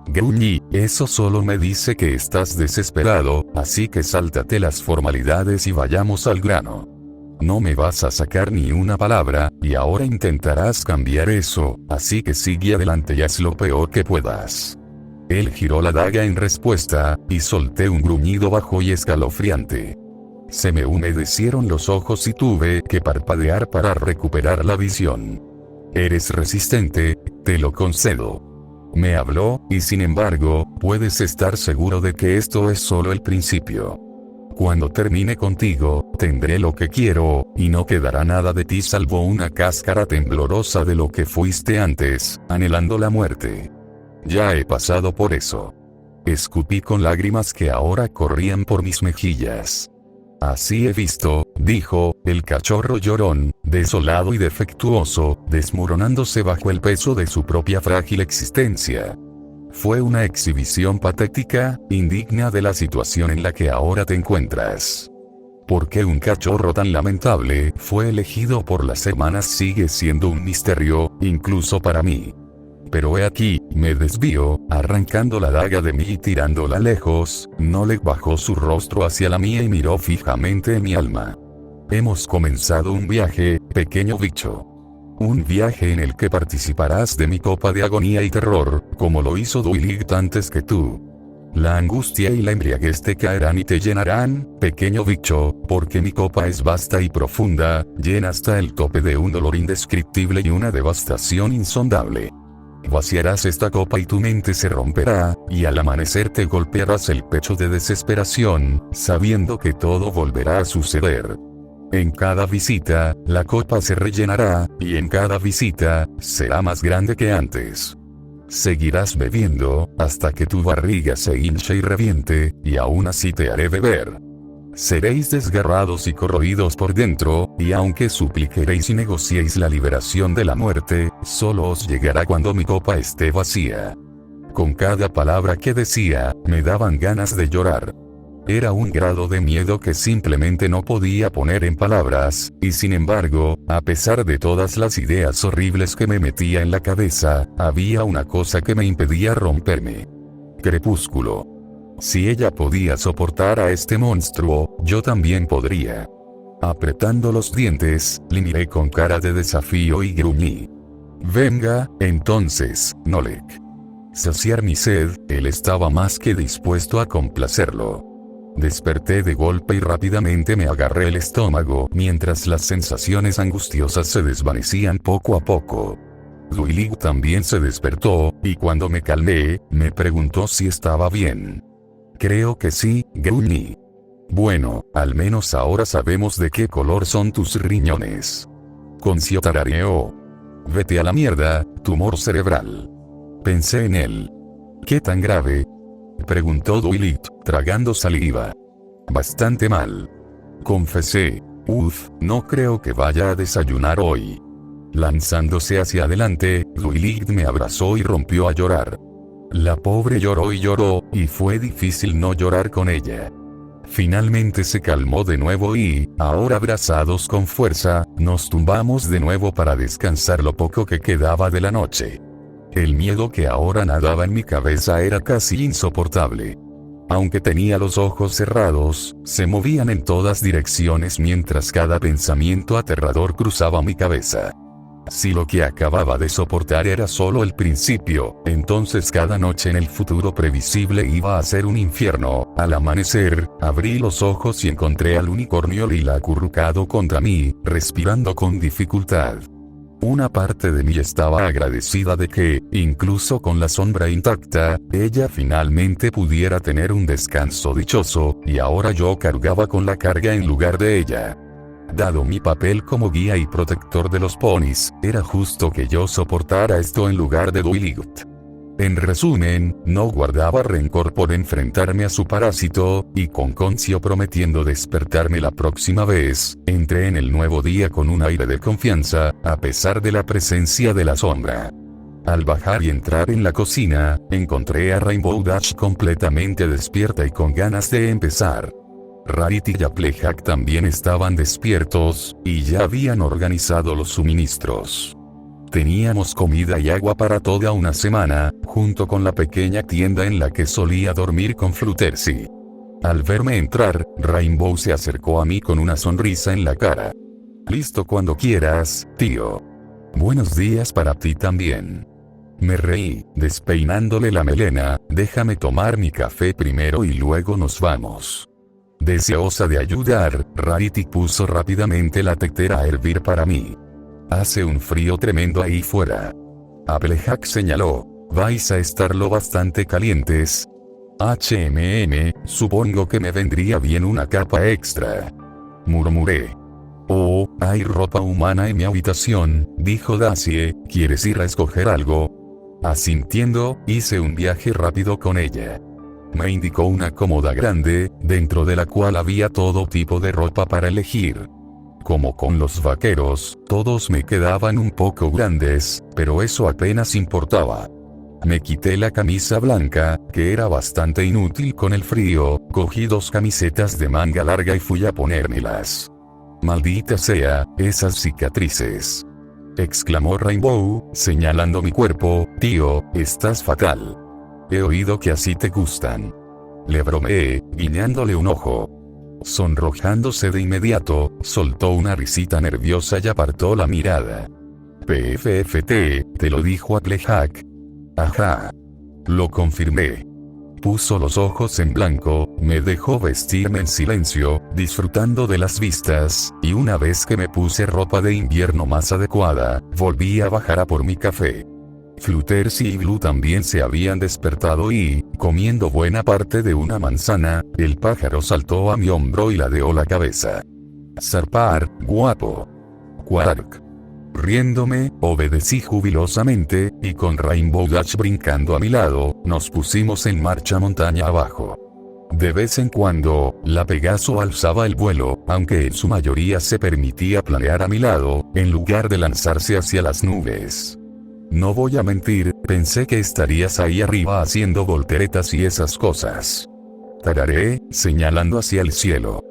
Gruñí, eso solo me dice que estás desesperado, así que sáltate las formalidades y vayamos al grano. No me vas a sacar ni una palabra, y ahora intentarás cambiar eso, así que sigue adelante y haz lo peor que puedas. Él giró la daga en respuesta, y solté un gruñido bajo y escalofriante. Se me humedecieron los ojos y tuve que parpadear para recuperar la visión. Eres resistente, te lo concedo. Me habló, y sin embargo, puedes estar seguro de que esto es solo el principio. Cuando termine contigo, tendré lo que quiero, y no quedará nada de ti salvo una cáscara temblorosa de lo que fuiste antes, anhelando la muerte. Ya he pasado por eso. Escupí con lágrimas que ahora corrían por mis mejillas. Así he visto, dijo, el cachorro llorón, desolado y defectuoso, desmoronándose bajo el peso de su propia frágil existencia. Fue una exhibición patética, indigna de la situación en la que ahora te encuentras. ¿Por qué un cachorro tan lamentable fue elegido por las hermanas sigue siendo un misterio, incluso para mí? Pero he aquí, me desvío, arrancando la daga de mí y tirándola lejos. Nolik bajó su rostro hacia la mía y miró fijamente en mi alma. Hemos comenzado un viaje, pequeño bicho. Un viaje en el que participarás de mi copa de agonía y terror, como lo hizo Duilig antes que tú. La angustia y la embriaguez te caerán y te llenarán, pequeño bicho, porque mi copa es vasta y profunda, llena hasta el tope de un dolor indescriptible y una devastación insondable. Vaciarás esta copa y tu mente se romperá, y al amanecer te golpearás el pecho de desesperación, sabiendo que todo volverá a suceder. En cada visita, la copa se rellenará, y en cada visita, será más grande que antes. Seguirás bebiendo, hasta que tu barriga se hinche y reviente, y aún así te haré beber. Seréis desgarrados y corroídos por dentro, y aunque supliqueréis y negociéis la liberación de la muerte, solo os llegará cuando mi copa esté vacía. Con cada palabra que decía, me daban ganas de llorar. Era un grado de miedo que simplemente no podía poner en palabras, y sin embargo, a pesar de todas las ideas horribles que me metía en la cabeza, había una cosa que me impedía romperme. Crepúsculo. Si ella podía soportar a este monstruo, yo también podría. Apretando los dientes, le miré con cara de desafío y gruñí. Venga, entonces, Nolik. Saciar mi sed, él estaba más que dispuesto a complacerlo. Desperté de golpe y rápidamente me agarré el estómago mientras las sensaciones angustiosas se desvanecían poco a poco. Duilig también se despertó, y cuando me calmé, me preguntó si estaba bien. Creo que sí, gruñí. Bueno, al menos ahora sabemos de qué color son tus riñones. Concio tarareó. Vete a la mierda, tumor cerebral. Pensé en él. ¿Qué tan grave?, preguntó Duilig, tragando saliva. Bastante mal, confesé. No creo que vaya a desayunar hoy. Lanzándose hacia adelante, Duilig me abrazó y rompió a llorar. La pobre lloró y lloró, y fue difícil no llorar con ella. Finalmente se calmó de nuevo y, ahora abrazados con fuerza, nos tumbamos de nuevo para descansar lo poco que quedaba de la noche. El miedo que ahora nadaba en mi cabeza era casi insoportable. Aunque tenía los ojos cerrados, se movían en todas direcciones mientras cada pensamiento aterrador cruzaba mi cabeza. Si lo que acababa de soportar era solo el principio, entonces cada noche en el futuro previsible iba a ser un infierno. Al amanecer, abrí los ojos y encontré al unicornio lila acurrucado contra mí, respirando con dificultad. Una parte de mí estaba agradecida de que, incluso con la sombra intacta, ella finalmente pudiera tener un descanso dichoso, y ahora yo cargaba con la carga en lugar de ella. Dado mi papel como guía y protector de los ponis, era justo que yo soportara esto en lugar de Dwight. En resumen, no guardaba rencor por enfrentarme a su parásito, y con Concio prometiendo despertarme la próxima vez, entré en el nuevo día con un aire de confianza, a pesar de la presencia de la sombra. Al bajar y entrar en la cocina, encontré a Rainbow Dash completamente despierta y con ganas de empezar. Rarity y Applejack también estaban despiertos, y ya habían organizado los suministros. Teníamos comida y agua para toda una semana, junto con la pequeña tienda en la que solía dormir con Fluttershy. Al verme entrar, Rainbow se acercó a mí con una sonrisa en la cara. «Listo cuando quieras, tío». «Buenos días para ti también». Me reí, despeinándole la melena. «Déjame tomar mi café primero y luego nos vamos». Deseosa de ayudar, Rarity puso rápidamente la tetera a hervir para mí. «Hace un frío tremendo ahí fuera». Applejack señaló. «Vais a estar lo bastante calientes». Supongo que me vendría bien una capa extra. Murmuré. «Oh, hay ropa humana en mi habitación», dijo Daisy. «¿Quieres ir a escoger algo?» Asintiendo, hice un viaje rápido con ella. Me indicó una cómoda grande, dentro de la cual había todo tipo de ropa para elegir. Como con los vaqueros, todos me quedaban un poco grandes, pero eso apenas importaba. Me quité la camisa blanca, que era bastante inútil con el frío, cogí 2 camisetas de manga larga y fui a ponérmelas. «Maldita sea, esas cicatrices», exclamó Rainbow, señalando mi cuerpo. «Tío, estás fatal. He oído que así te gustan». Le bromeé, guiñándole un ojo. Sonrojándose de inmediato, soltó una risita nerviosa y apartó la mirada. «PFFT, ¿te lo dijo Applejack?» «Ajá». Lo confirmé. Puso los ojos en blanco, me dejó vestirme en silencio, disfrutando de las vistas, y una vez que me puse ropa de invierno más adecuada, volví a bajar a por mi café. Fluttershy y Blue también se habían despertado y, comiendo buena parte de una manzana, el pájaro saltó a mi hombro y ladeó la cabeza. «Zarpar, guapo». «Quark». Riéndome, obedecí jubilosamente, y con Rainbow Dash brincando a mi lado, nos pusimos en marcha montaña abajo. De vez en cuando, la Pegaso alzaba el vuelo, aunque en su mayoría se permitía planear a mi lado, en lugar de lanzarse hacia las nubes. No voy a mentir, pensé que estarías ahí arriba haciendo volteretas y esas cosas. Tararé, señalando hacia el cielo.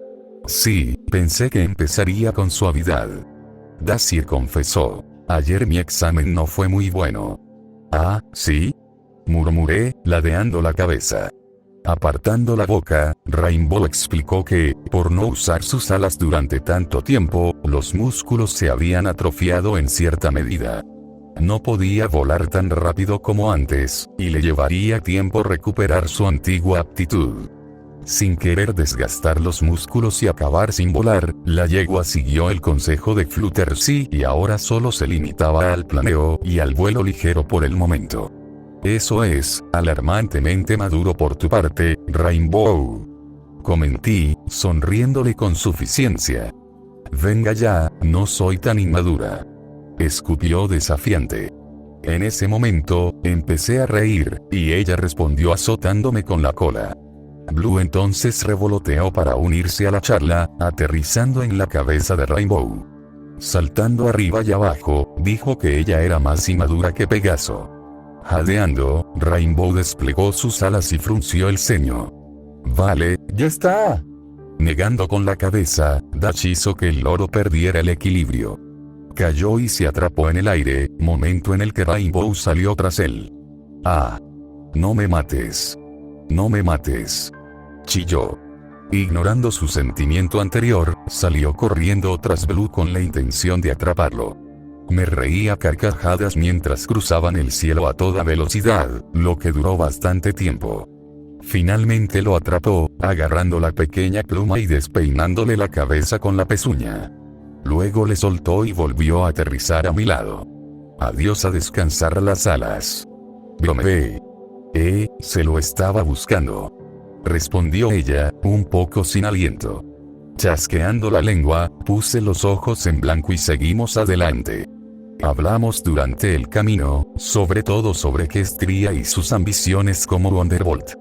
Sí, pensé que empezaría con suavidad. Daisy confesó. Ayer mi examen no fue muy bueno. ¿Ah, sí? Murmuré, ladeando la cabeza. Apartando la boca, Rainbow explicó que, por no usar sus alas durante tanto tiempo, los músculos se habían atrofiado en cierta medida. No podía volar tan rápido como antes, y le llevaría tiempo recuperar su antigua aptitud. Sin querer desgastar los músculos y acabar sin volar, la yegua siguió el consejo de Fluttershy y ahora solo se limitaba al planeo y al vuelo ligero por el momento. «Eso es, alarmantemente maduro por tu parte, Rainbow», comenté, sonriéndole con suficiencia. «Venga ya, no soy tan inmadura», escupió desafiante. En ese momento, empecé a reír, y ella respondió azotándome con la cola. Blue entonces revoloteó para unirse a la charla, aterrizando en la cabeza de Rainbow. Saltando arriba y abajo, dijo que ella era más inmadura que Pegaso. Jadeando, Rainbow desplegó sus alas y frunció el ceño. Vale, ya está. Negando con la cabeza, Dash hizo que el loro perdiera el equilibrio. Cayó y se atrapó en el aire, momento en el que Rainbow salió tras él. ¡Ah! No me mates. No me mates. Chilló. Ignorando su sentimiento anterior, salió corriendo tras Blue con la intención de atraparlo. Me reí a carcajadas mientras cruzaban el cielo a toda velocidad, lo que duró bastante tiempo. Finalmente lo atrapó, agarrando la pequeña pluma y despeinándole la cabeza con la pezuña. Luego le soltó y volvió a aterrizar a mi lado. Adiós a descansar las alas. Bromeé. Se lo estaba buscando. Respondió ella, un poco sin aliento. Chasqueando la lengua, puse los ojos en blanco y seguimos adelante. Hablamos durante el camino, sobre todo sobre Kestria y sus ambiciones como Wonderbolt.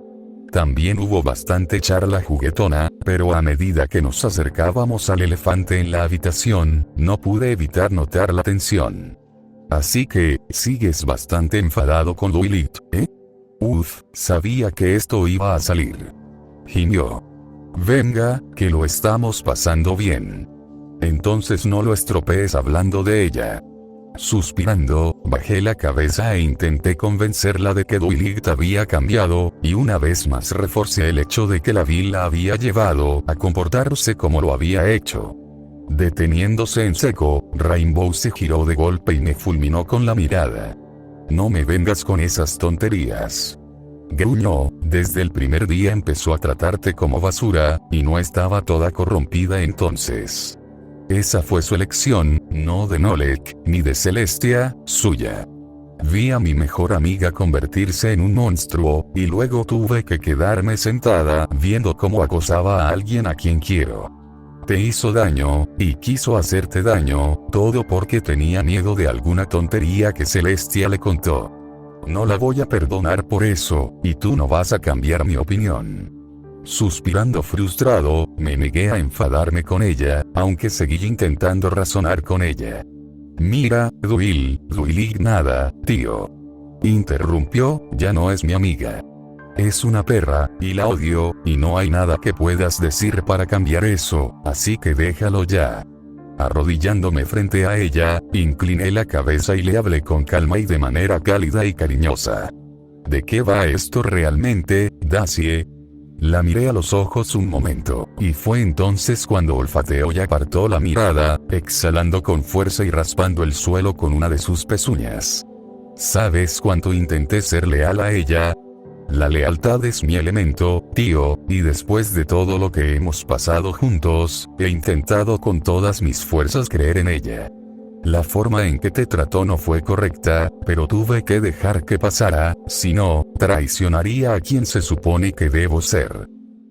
También hubo bastante charla juguetona, pero a medida que nos acercábamos al elefante en la habitación, no pude evitar notar la tensión. Así que, sigues bastante enfadado con Lilith, ¿eh? Sabía que esto iba a salir. Gimió. Venga, que lo estamos pasando bien. Entonces no lo estropees hablando de ella. Suspirando, bajé la cabeza e intenté convencerla de que Lilith había cambiado, y una vez más reforcé el hecho de que la Vi la había llevado a comportarse como lo había hecho. Deteniéndose en seco, Rainbow se giró de golpe y me fulminó con la mirada. No me vengas con esas tonterías. Gruñó, desde el primer día empezó a tratarte como basura, y no estaba toda corrompida entonces. Esa fue su elección, no de Nolek, ni de Celestia, suya. Vi a mi mejor amiga convertirse en un monstruo, y luego tuve que quedarme sentada viendo cómo acosaba a alguien a quien quiero. Te hizo daño, y quiso hacerte daño, todo porque tenía miedo de alguna tontería que Celestia le contó. No la voy a perdonar por eso, y tú no vas a cambiar mi opinión. Suspirando frustrado, me negué a enfadarme con ella, aunque seguí intentando razonar con ella. Mira, Lilith nada, tío. Interrumpió, ya no es mi amiga. Es una perra, y la odio, y no hay nada que puedas decir para cambiar eso, así que déjalo ya. Arrodillándome frente a ella, incliné la cabeza y le hablé con calma y de manera cálida y cariñosa. ¿De qué va esto realmente, Dacie? La miré a los ojos un momento, y fue entonces cuando olfateó y apartó la mirada, exhalando con fuerza y raspando el suelo con una de sus pezuñas. ¿Sabes cuánto intenté ser leal a ella? La lealtad es mi elemento, tío, y después de todo lo que hemos pasado juntos, he intentado con todas mis fuerzas creer en ella. La forma en que te trató no fue correcta, pero tuve que dejar que pasara, si no, traicionaría a quien se supone que debo ser.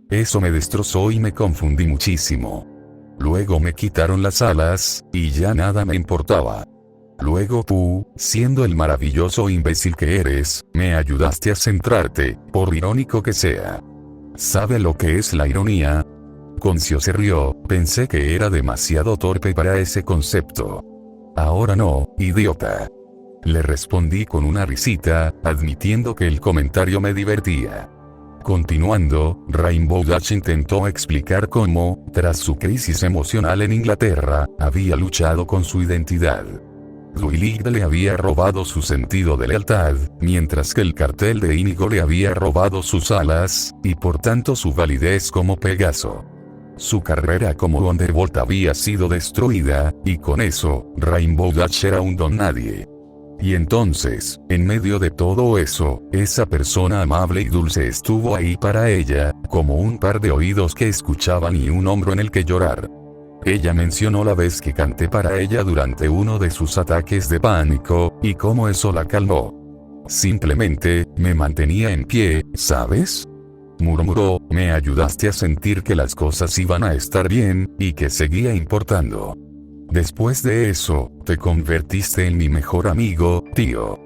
Eso me destrozó y me confundí muchísimo. Luego me quitaron las alas, y ya nada me importaba. Luego tú, siendo el maravilloso imbécil que eres, me ayudaste a centrarte, por irónico que sea. ¿Sabe lo que es la ironía? Concio se rió, pensé que era demasiado torpe para ese concepto. Ahora no, idiota. Le respondí con una risita, admitiendo que el comentario me divertía. Continuando, Rainbow Dash intentó explicar cómo, tras su crisis emocional en Inglaterra, había luchado con su identidad. Lilith le había robado su sentido de lealtad, mientras que el cartel de Inigo le había robado sus alas, y por tanto su validez como Pegaso. Su carrera como Wonderbolt había sido destruida, y con eso, Rainbow Dash era un don nadie. Y entonces, en medio de todo eso, esa persona amable y dulce estuvo ahí para ella, como un par de oídos que escuchaban y un hombro en el que llorar. Ella mencionó la vez que canté para ella durante uno de sus ataques de pánico, y cómo eso la calmó. Simplemente, me mantenía en pie, ¿sabes? Murmuró, me ayudaste a sentir que las cosas iban a estar bien, y que seguía importando. Después de eso, te convertiste en mi mejor amigo, tío.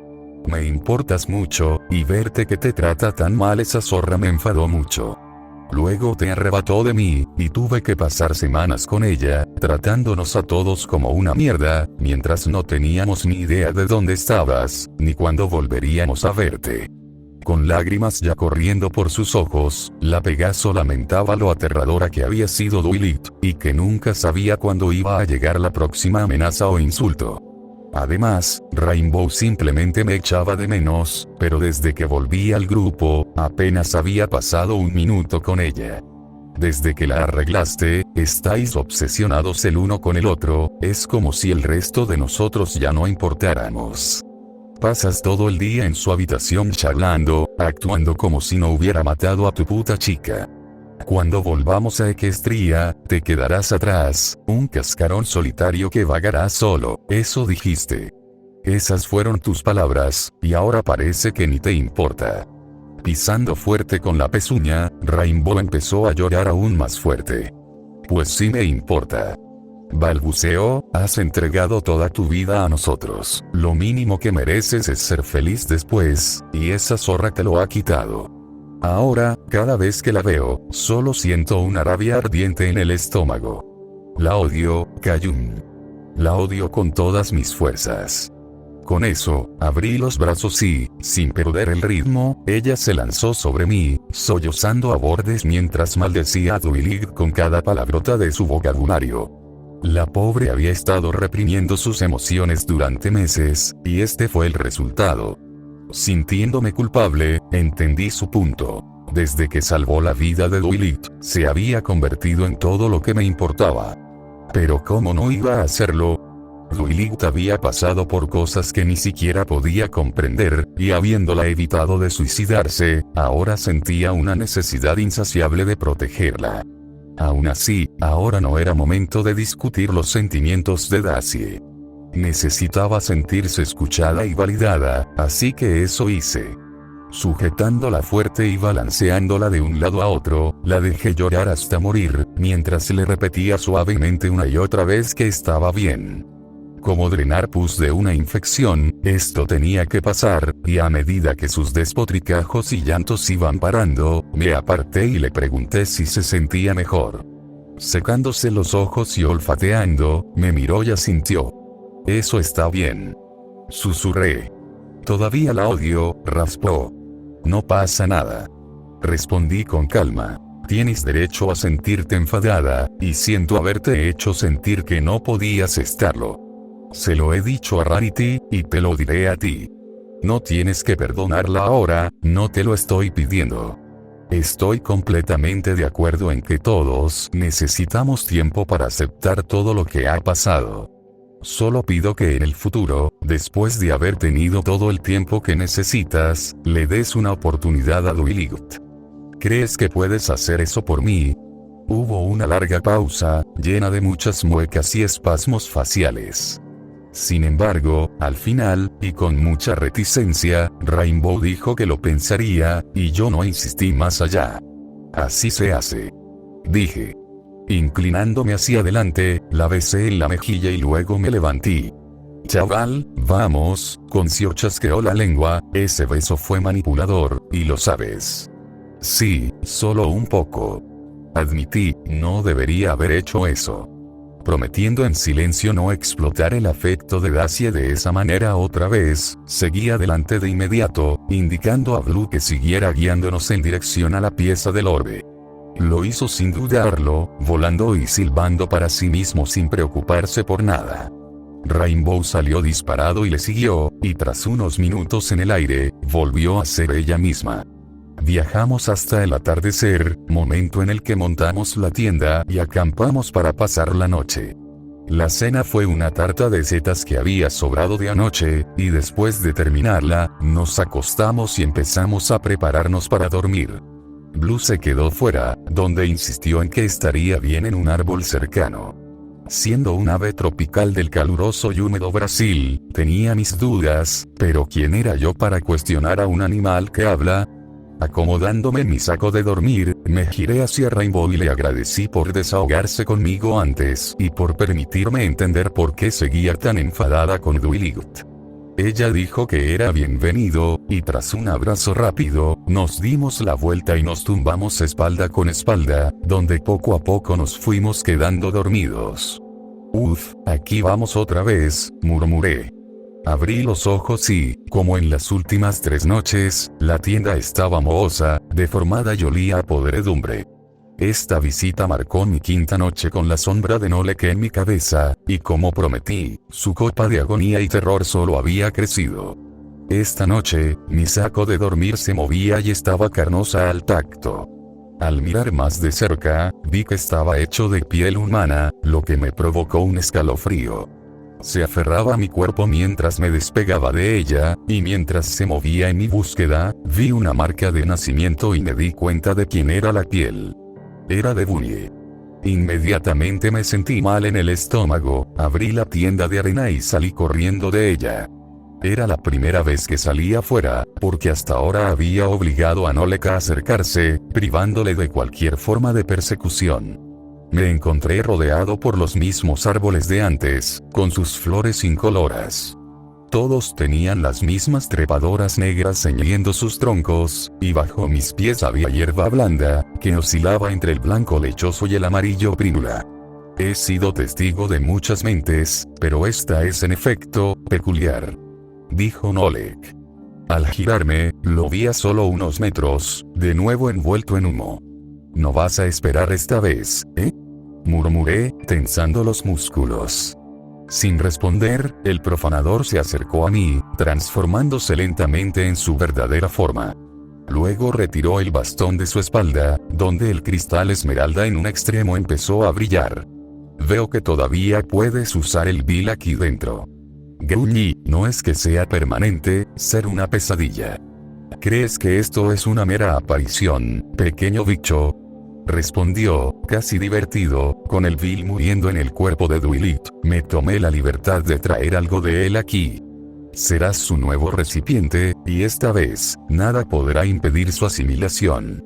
Me importas mucho, y verte que te trata tan mal esa zorra me enfadó mucho. Luego te arrebató de mí, y tuve que pasar semanas con ella, tratándonos a todos como una mierda, mientras no teníamos ni idea de dónde estabas, ni cuándo volveríamos a verte. Con lágrimas ya corriendo por sus ojos, la Pegaso lamentaba lo aterradora que había sido Duilit, y que nunca sabía cuándo iba a llegar la próxima amenaza o insulto. Además, Rainbow simplemente me echaba de menos, pero desde que volví al grupo, apenas había pasado un minuto con ella. Desde que la arreglaste, estáis obsesionados el uno con el otro, es como si el resto de nosotros ya no importáramos. Pasas todo el día en su habitación charlando, actuando como si no hubiera matado a tu puta chica. Cuando volvamos a Equestria, te quedarás atrás, un cascarón solitario que vagará solo, eso dijiste. Esas fueron tus palabras, y ahora parece que ni te importa. Pisando fuerte con la pezuña, Rainbow empezó a llorar aún más fuerte. Pues sí me importa. Balbuceó, has entregado toda tu vida a nosotros, lo mínimo que mereces es ser feliz después, y esa zorra te lo ha quitado. Ahora, cada vez que la veo, solo siento una rabia ardiente en el estómago. La odio, Kayun. La odio con todas mis fuerzas. Con eso, abrí los brazos y, sin perder el ritmo, ella se lanzó sobre mí, sollozando a bordes mientras maldecía a Duilig con cada palabrota de su vocabulario. La pobre había estado reprimiendo sus emociones durante meses, y este fue el resultado. Sintiéndome culpable, entendí su punto. Desde que salvó la vida de Duilit, se había convertido en todo lo que me importaba. Pero ¿cómo no iba a hacerlo? Duilit había pasado por cosas que ni siquiera podía comprender, y habiéndola evitado de suicidarse, ahora sentía una necesidad insaciable de protegerla. Aún así, ahora no era momento de discutir los sentimientos de Dacie. Necesitaba sentirse escuchada y validada, así que eso hice. Sujetándola fuerte y balanceándola de un lado a otro, la dejé llorar hasta morir, mientras le repetía suavemente una y otra vez que estaba bien. Como drenar pus de una infección, esto tenía que pasar, y a medida que sus despotricajos y llantos iban parando, me aparté y le pregunté si se sentía mejor. Secándose los ojos y olfateando, me miró y asintió. Eso está bien. Susurré. Todavía la odio, raspó. No pasa nada. Respondí con calma. Tienes derecho a sentirte enfadada, y siento haberte hecho sentir que no podías estarlo. Se lo he dicho a Rarity, y te lo diré a ti. No tienes que perdonarla ahora, no te lo estoy pidiendo. Estoy completamente de acuerdo en que todos necesitamos tiempo para aceptar todo lo que ha pasado. Solo pido que en el futuro, después de haber tenido todo el tiempo que necesitas, le des una oportunidad a Duilit. ¿Crees que puedes hacer eso por mí? Hubo una larga pausa, llena de muchas muecas y espasmos faciales. Sin embargo, al final, y con mucha reticencia, Rainbow dijo que lo pensaría, y yo no insistí más allá. Así se hace. Dije. Inclinándome hacia adelante, la besé en la mejilla y luego me levanté. Chaval, vamos, Concio chasqueó la lengua, ese beso fue manipulador, y lo sabes. Sí, solo un poco. Admití, no debería haber hecho eso. Prometiendo en silencio no explotar el afecto de Dacie de esa manera otra vez, seguí adelante de inmediato, indicando a Blue que siguiera guiándonos en dirección a la pieza del orbe. Lo hizo sin dudarlo, volando y silbando para sí mismo sin preocuparse por nada. Rainbow salió disparado y le siguió, y tras unos minutos en el aire, volvió a ser ella misma. Viajamos hasta el atardecer, momento en el que montamos la tienda y acampamos para pasar la noche. La cena fue una tarta de setas que había sobrado de anoche, y después de terminarla, nos acostamos y empezamos a prepararnos para dormir. Blue se quedó fuera, donde insistió en que estaría bien en un árbol cercano. Siendo un ave tropical del caluroso y húmedo Brasil, tenía mis dudas, pero ¿quién era yo para cuestionar a un animal que habla? Acomodándome en mi saco de dormir, me giré hacia Rainbow y le agradecí por desahogarse conmigo antes y por permitirme entender por qué seguía tan enfadada con Duilit. Ella dijo que era bienvenido, y tras un abrazo rápido, nos dimos la vuelta y nos tumbamos espalda con espalda, donde poco a poco nos fuimos quedando dormidos. Uf, aquí vamos otra vez, murmuré. Abrí los ojos y, como en las últimas 3 noches, la tienda estaba mohosa, deformada y olía a podredumbre. Esta visita marcó mi 5ª noche con la sombra de Nolek en mi cabeza, y como prometí, su copa de agonía y terror solo había crecido. Esta noche, mi saco de dormir se movía y estaba carnosa al tacto. Al mirar más de cerca, vi que estaba hecho de piel humana, lo que me provocó un escalofrío. Se aferraba a mi cuerpo mientras me despegaba de ella, y mientras se movía en mi búsqueda, vi una marca de nacimiento y me di cuenta de quién era la piel. Era de Bunny. Inmediatamente me sentí mal en el estómago, abrí la tienda de arena y salí corriendo de ella. Era la primera vez que salía afuera, porque hasta ahora había obligado a Nolek a acercarse, privándole de cualquier forma de persecución. Me encontré rodeado por los mismos árboles de antes, con sus flores incoloras. Todos tenían las mismas trepadoras negras ceñiendo sus troncos, y bajo mis pies había hierba blanda, que oscilaba entre el blanco lechoso y el amarillo prínula. He sido testigo de muchas mentes, pero esta es en efecto, peculiar, dijo Nolek. Al girarme, lo vi a solo unos metros, de nuevo envuelto en humo. ¿No vas a esperar esta vez, murmuré, tensando los músculos. Sin responder, el profanador se acercó a mí, transformándose lentamente en su verdadera forma. Luego retiró el bastón de su espalda, donde el cristal esmeralda en un extremo empezó a brillar. Veo que todavía puedes usar el vil aquí dentro. Gruñí, no es que sea permanente, ser una pesadilla. ¿Crees que esto es una mera aparición, pequeño bicho? Respondió, casi divertido, con el vil muriendo en el cuerpo de Dwilit, me tomé la libertad de traer algo de él aquí. Serás su nuevo recipiente, y esta vez, nada podrá impedir su asimilación.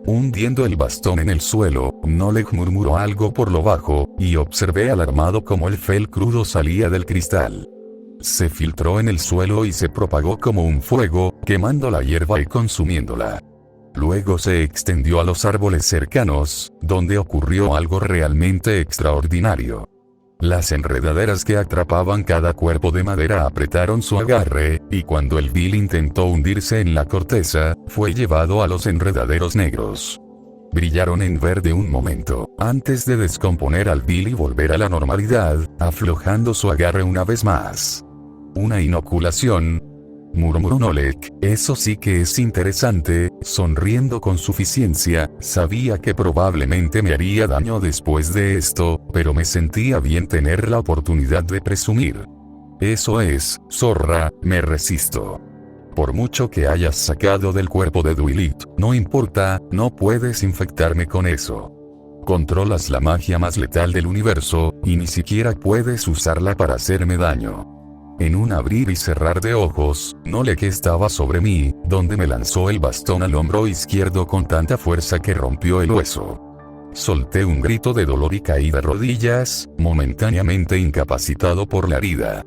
Hundiendo el bastón en el suelo, Nolek murmuró algo por lo bajo, y observé alarmado cómo el fel crudo salía del cristal. Se filtró en el suelo y se propagó como un fuego, quemando la hierba y consumiéndola. Luego se extendió a los árboles cercanos, donde ocurrió algo realmente extraordinario. Las enredaderas que atrapaban cada cuerpo de madera apretaron su agarre, y cuando el vil intentó hundirse en la corteza, fue llevado a los enredaderos negros. Brillaron en verde un momento, antes de descomponer al vil y volver a la normalidad, aflojando su agarre una vez más. ¿Una inoculación?, murmuró Nolek, eso sí que es interesante, sonriendo con suficiencia, sabía que probablemente me haría daño después de esto, pero me sentía bien tener la oportunidad de presumir. Eso es, zorra, me resisto. Por mucho que hayas sacado del cuerpo de Dwilit, no importa, no puedes infectarme con eso. Controlas la magia más letal del universo, y ni siquiera puedes usarla para hacerme daño. En un abrir y cerrar de ojos, Nolek estaba sobre mí, donde me lanzó el bastón al hombro izquierdo con tanta fuerza que rompió el hueso. Solté un grito de dolor y caí de rodillas, momentáneamente incapacitado por la herida.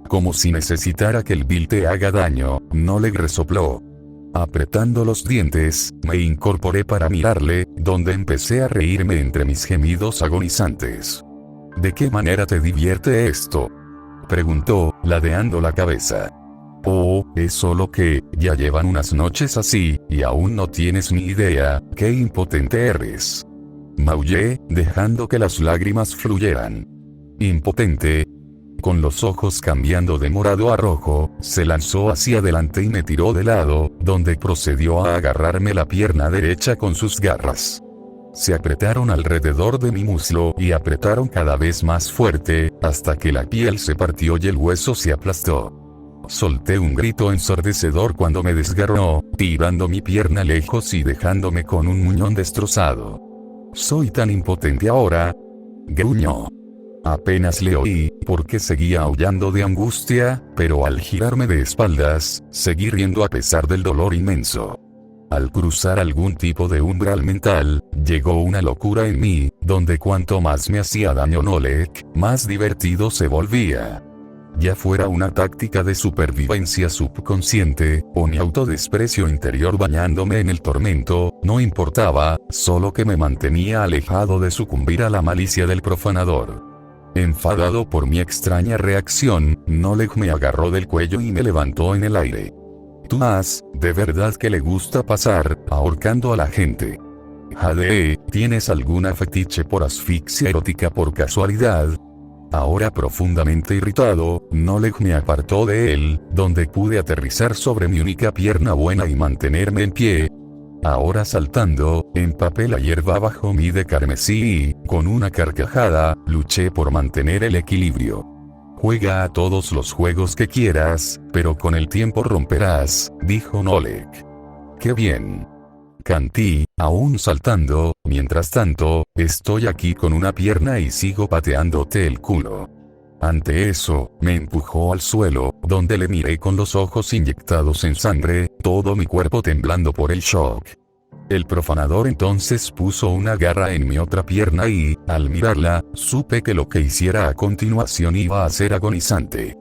Como si necesitara que el vil te haga daño, Nolek resopló. Apretando los dientes, me incorporé para mirarle, donde empecé a reírme entre mis gemidos agonizantes. ¿De qué manera te divierte esto?, preguntó, ladeando la cabeza. Oh, es solo que, ya llevan unas noches así, y aún no tienes ni idea, qué impotente eres. Maullé, dejando que las lágrimas fluyeran. ¿Impotente? Con los ojos cambiando de morado a rojo, se lanzó hacia adelante y me tiró de lado, donde procedió a agarrarme la pierna derecha con sus garras. Se apretaron alrededor de mi muslo y apretaron cada vez más fuerte, hasta que la piel se partió y el hueso se aplastó. Solté un grito ensordecedor cuando me desgarró, tirando mi pierna lejos y dejándome con un muñón destrozado. ¿Soy tan impotente ahora?, gruñó. Apenas le oí, porque seguía aullando de angustia, pero al girarme de espaldas, seguí riendo a pesar del dolor inmenso. Al cruzar algún tipo de umbral mental, llegó una locura en mí, donde cuanto más me hacía daño Nolek, más divertido se volvía. ya fuera una táctica de supervivencia subconsciente, o mi autodesprecio interior bañándome en el tormento, no importaba, solo que me mantenía alejado de sucumbir a la malicia del profanador. Enfadado por mi extraña reacción, Noleg me agarró del cuello y me levantó en el aire. Tú de verdad que le gusta pasar, ahorcando a la gente. Jade, ¿tienes alguna fetiche por asfixia erótica por casualidad? Ahora profundamente irritado, Noleg me apartó de él, donde pude aterrizar sobre mi única pierna buena y mantenerme en pie. Ahora saltando, empapé la hierba bajo mi de carmesí y, con una carcajada, luché por mantener el equilibrio. Juega a todos los juegos que quieras, pero con el tiempo romperás, dijo Noleg. ¡Qué bien! Cantí, aún saltando, mientras tanto, estoy aquí con una pierna y sigo pateándote el culo. Ante eso, me empujó al suelo, donde le miré con los ojos inyectados en sangre, todo mi cuerpo temblando por el shock. El profanador entonces puso una garra en mi otra pierna y, al mirarla, supe que lo que hiciera a continuación iba a ser agonizante.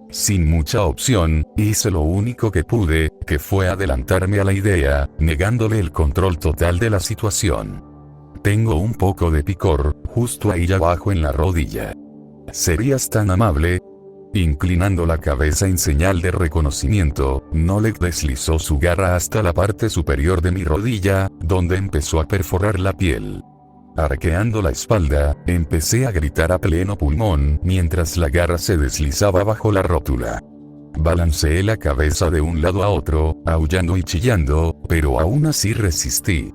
Sin mucha opción, hice lo único que pude, que fue adelantarme a la idea, negándole el control total de la situación. Tengo un poco de picor, justo ahí abajo en la rodilla. ¿Serías tan amable? Inclinando la cabeza en señal de reconocimiento, Noleg deslizó su garra hasta la parte superior de mi rodilla, donde empezó a perforar la piel. Arqueando la espalda, empecé a gritar a pleno pulmón mientras la garra se deslizaba bajo la rótula. Balanceé la cabeza de un lado a otro, aullando y chillando, pero aún así resistí.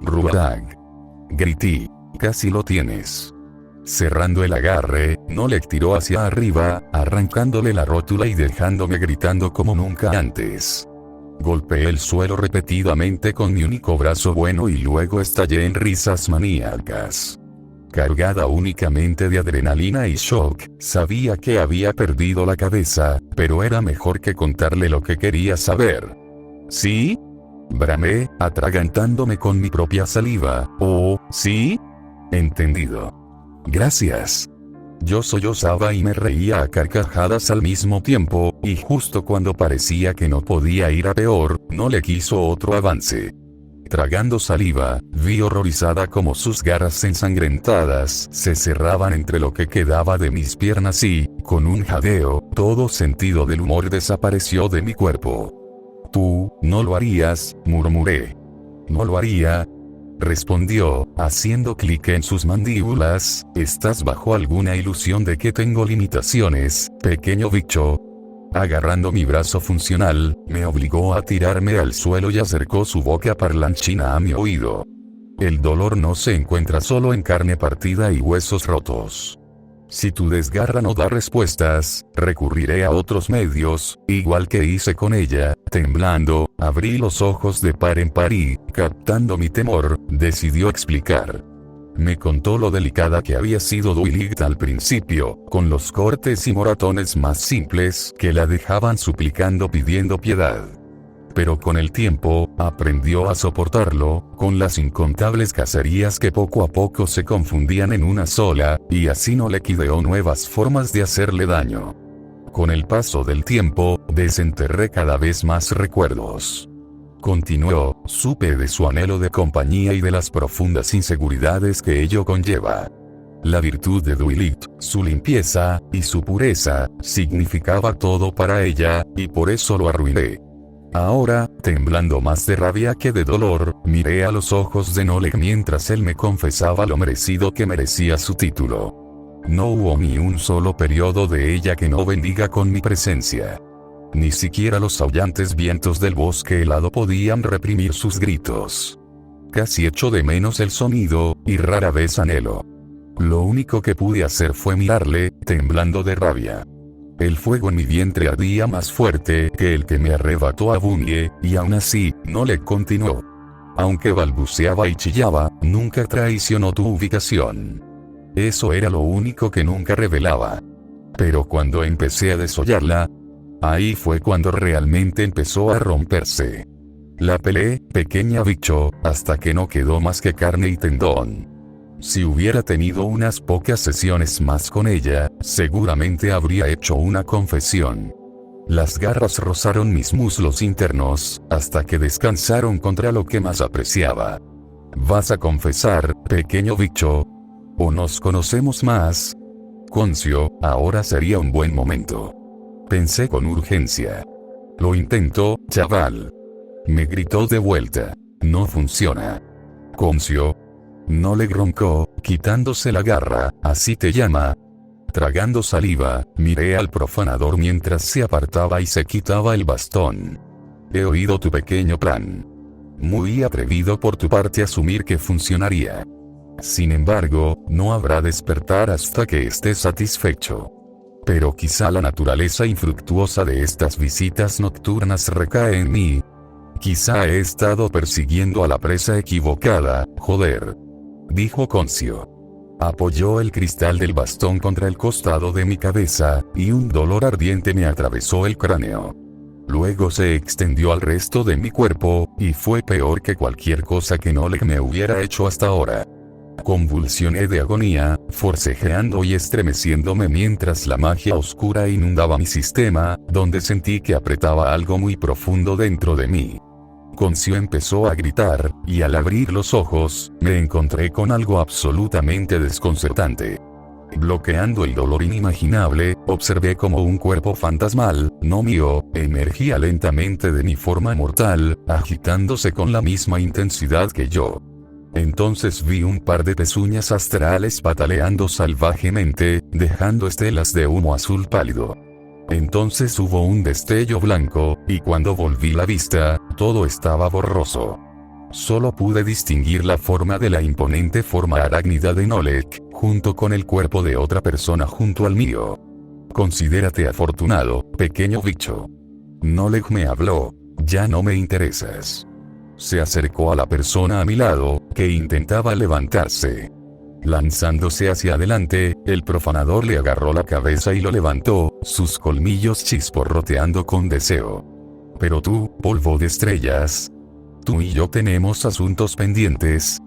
Ruadag. Grité. Casi lo tienes. Cerrando el agarre, Noleg tiró hacia arriba, arrancándole la rótula y dejándome gritando como nunca antes. Golpeé el suelo repetidamente con mi único brazo bueno y luego estallé en risas maníacas. Cargada únicamente de adrenalina y shock, sabía que había perdido la cabeza, pero era mejor que contarle lo que quería saber. ¿Sí? Bramé, atragantándome con mi propia saliva. ¿Oh, sí? Entendido. Gracias. Yo sollozaba y me reía a carcajadas al mismo tiempo, y justo cuando parecía que no podía ir a peor, no le quiso otro avance. Tragando saliva, vi horrorizada como sus garras ensangrentadas se cerraban entre lo que quedaba de mis piernas y, con un jadeo, todo sentido del humor desapareció de mi cuerpo. Tú, no lo harías, murmuré. No lo haría, respondió, haciendo clic en sus mandíbulas. ¿Estás bajo alguna ilusión de que tengo limitaciones, pequeño bicho? Agarrando mi brazo funcional, me obligó a tirarme al suelo y acercó su boca parlanchina a mi oído. El dolor no se encuentra solo en carne partida y huesos rotos. Si tu desgarra no da respuestas, recurriré a otros medios, igual que hice con ella. Temblando, abrí los ojos de par en par y, captando mi temor, decidió explicar. Me contó lo delicada que había sido Dwight al principio, con los cortes y moratones más simples que la dejaban suplicando pidiendo piedad. Pero con el tiempo, aprendió a soportarlo, con las incontables cacerías que poco a poco se confundían en una sola, y así no le ideó nuevas formas de hacerle daño. Con el paso del tiempo, desenterré cada vez más recuerdos. Continuó, supe de su anhelo de compañía y de las profundas inseguridades que ello conlleva. La virtud de Dwight, su limpieza, y su pureza, significaba todo para ella, y por eso lo arruiné. Ahora, temblando más de rabia que de dolor, miré a los ojos de Noleg mientras él me confesaba lo merecido que merecía su título. No hubo ni un solo periodo de ella que no bendiga con mi presencia. Ni siquiera los aullantes vientos del bosque helado podían reprimir sus gritos. Casi echo de menos el sonido, y rara vez anhelo. Lo único que pude hacer fue mirarle, temblando de rabia. El fuego en mi vientre ardía más fuerte que el que me arrebató a Bungie, y aún así, no le continuó. Aunque balbuceaba y chillaba, nunca traicionó tu ubicación. Eso era lo único que nunca revelaba. Pero cuando empecé a desollarla, ahí fue cuando realmente empezó a romperse. La peleé, pequeña bicho, hasta que no quedó más que carne y tendón. Si hubiera tenido unas pocas sesiones más con ella, seguramente habría hecho una confesión. Las garras rozaron mis muslos internos, hasta que descansaron contra lo que más apreciaba. ¿Vas a confesar, pequeño bicho? ¿O nos conocemos más? Concio, ahora sería un buen momento. Pensé con urgencia. Lo intento, chaval. Me gritó de vuelta. No funciona. Concio. No, le roncó, quitándose la garra. ¿Así te llama? Tragando saliva, miré al profanador mientras se apartaba y se quitaba el bastón. He oído tu pequeño plan. Muy atrevido por tu parte asumir que funcionaría. Sin embargo, no habrá despertar hasta que estés satisfecho. Pero quizá la naturaleza infructuosa de estas visitas nocturnas recae en mí. Quizá he estado persiguiendo a la presa equivocada, joder. Dijo Concio. Apoyó el cristal del bastón contra el costado de mi cabeza, y un dolor ardiente me atravesó el cráneo. Luego se extendió al resto de mi cuerpo, y fue peor que cualquier cosa que Noleg me hubiera hecho hasta ahora. Convulsioné de agonía, forcejeando y estremeciéndome mientras la magia oscura inundaba mi sistema, donde sentí que apretaba algo muy profundo dentro de mí. Concio empezó a gritar, y al abrir los ojos, me encontré con algo absolutamente desconcertante. Bloqueando el dolor inimaginable, observé como un cuerpo fantasmal, no mío, emergía lentamente de mi forma mortal, agitándose con la misma intensidad que yo. Entonces vi un par de pezuñas astrales pataleando salvajemente, dejando estelas de humo azul pálido. Entonces hubo un destello blanco, y cuando volví la vista, todo estaba borroso. Solo pude distinguir la forma de la imponente forma arácnida de Noleg, junto con el cuerpo de otra persona junto al mío. Considérate afortunado, pequeño bicho. Noleg me habló. Ya no me interesas. Se acercó a la persona a mi lado, que intentaba levantarse. Lanzándose hacia adelante, el profanador le agarró la cabeza y lo levantó, sus colmillos chisporroteando con deseo. Pero tú, polvo de estrellas. Tú y yo tenemos asuntos pendientes,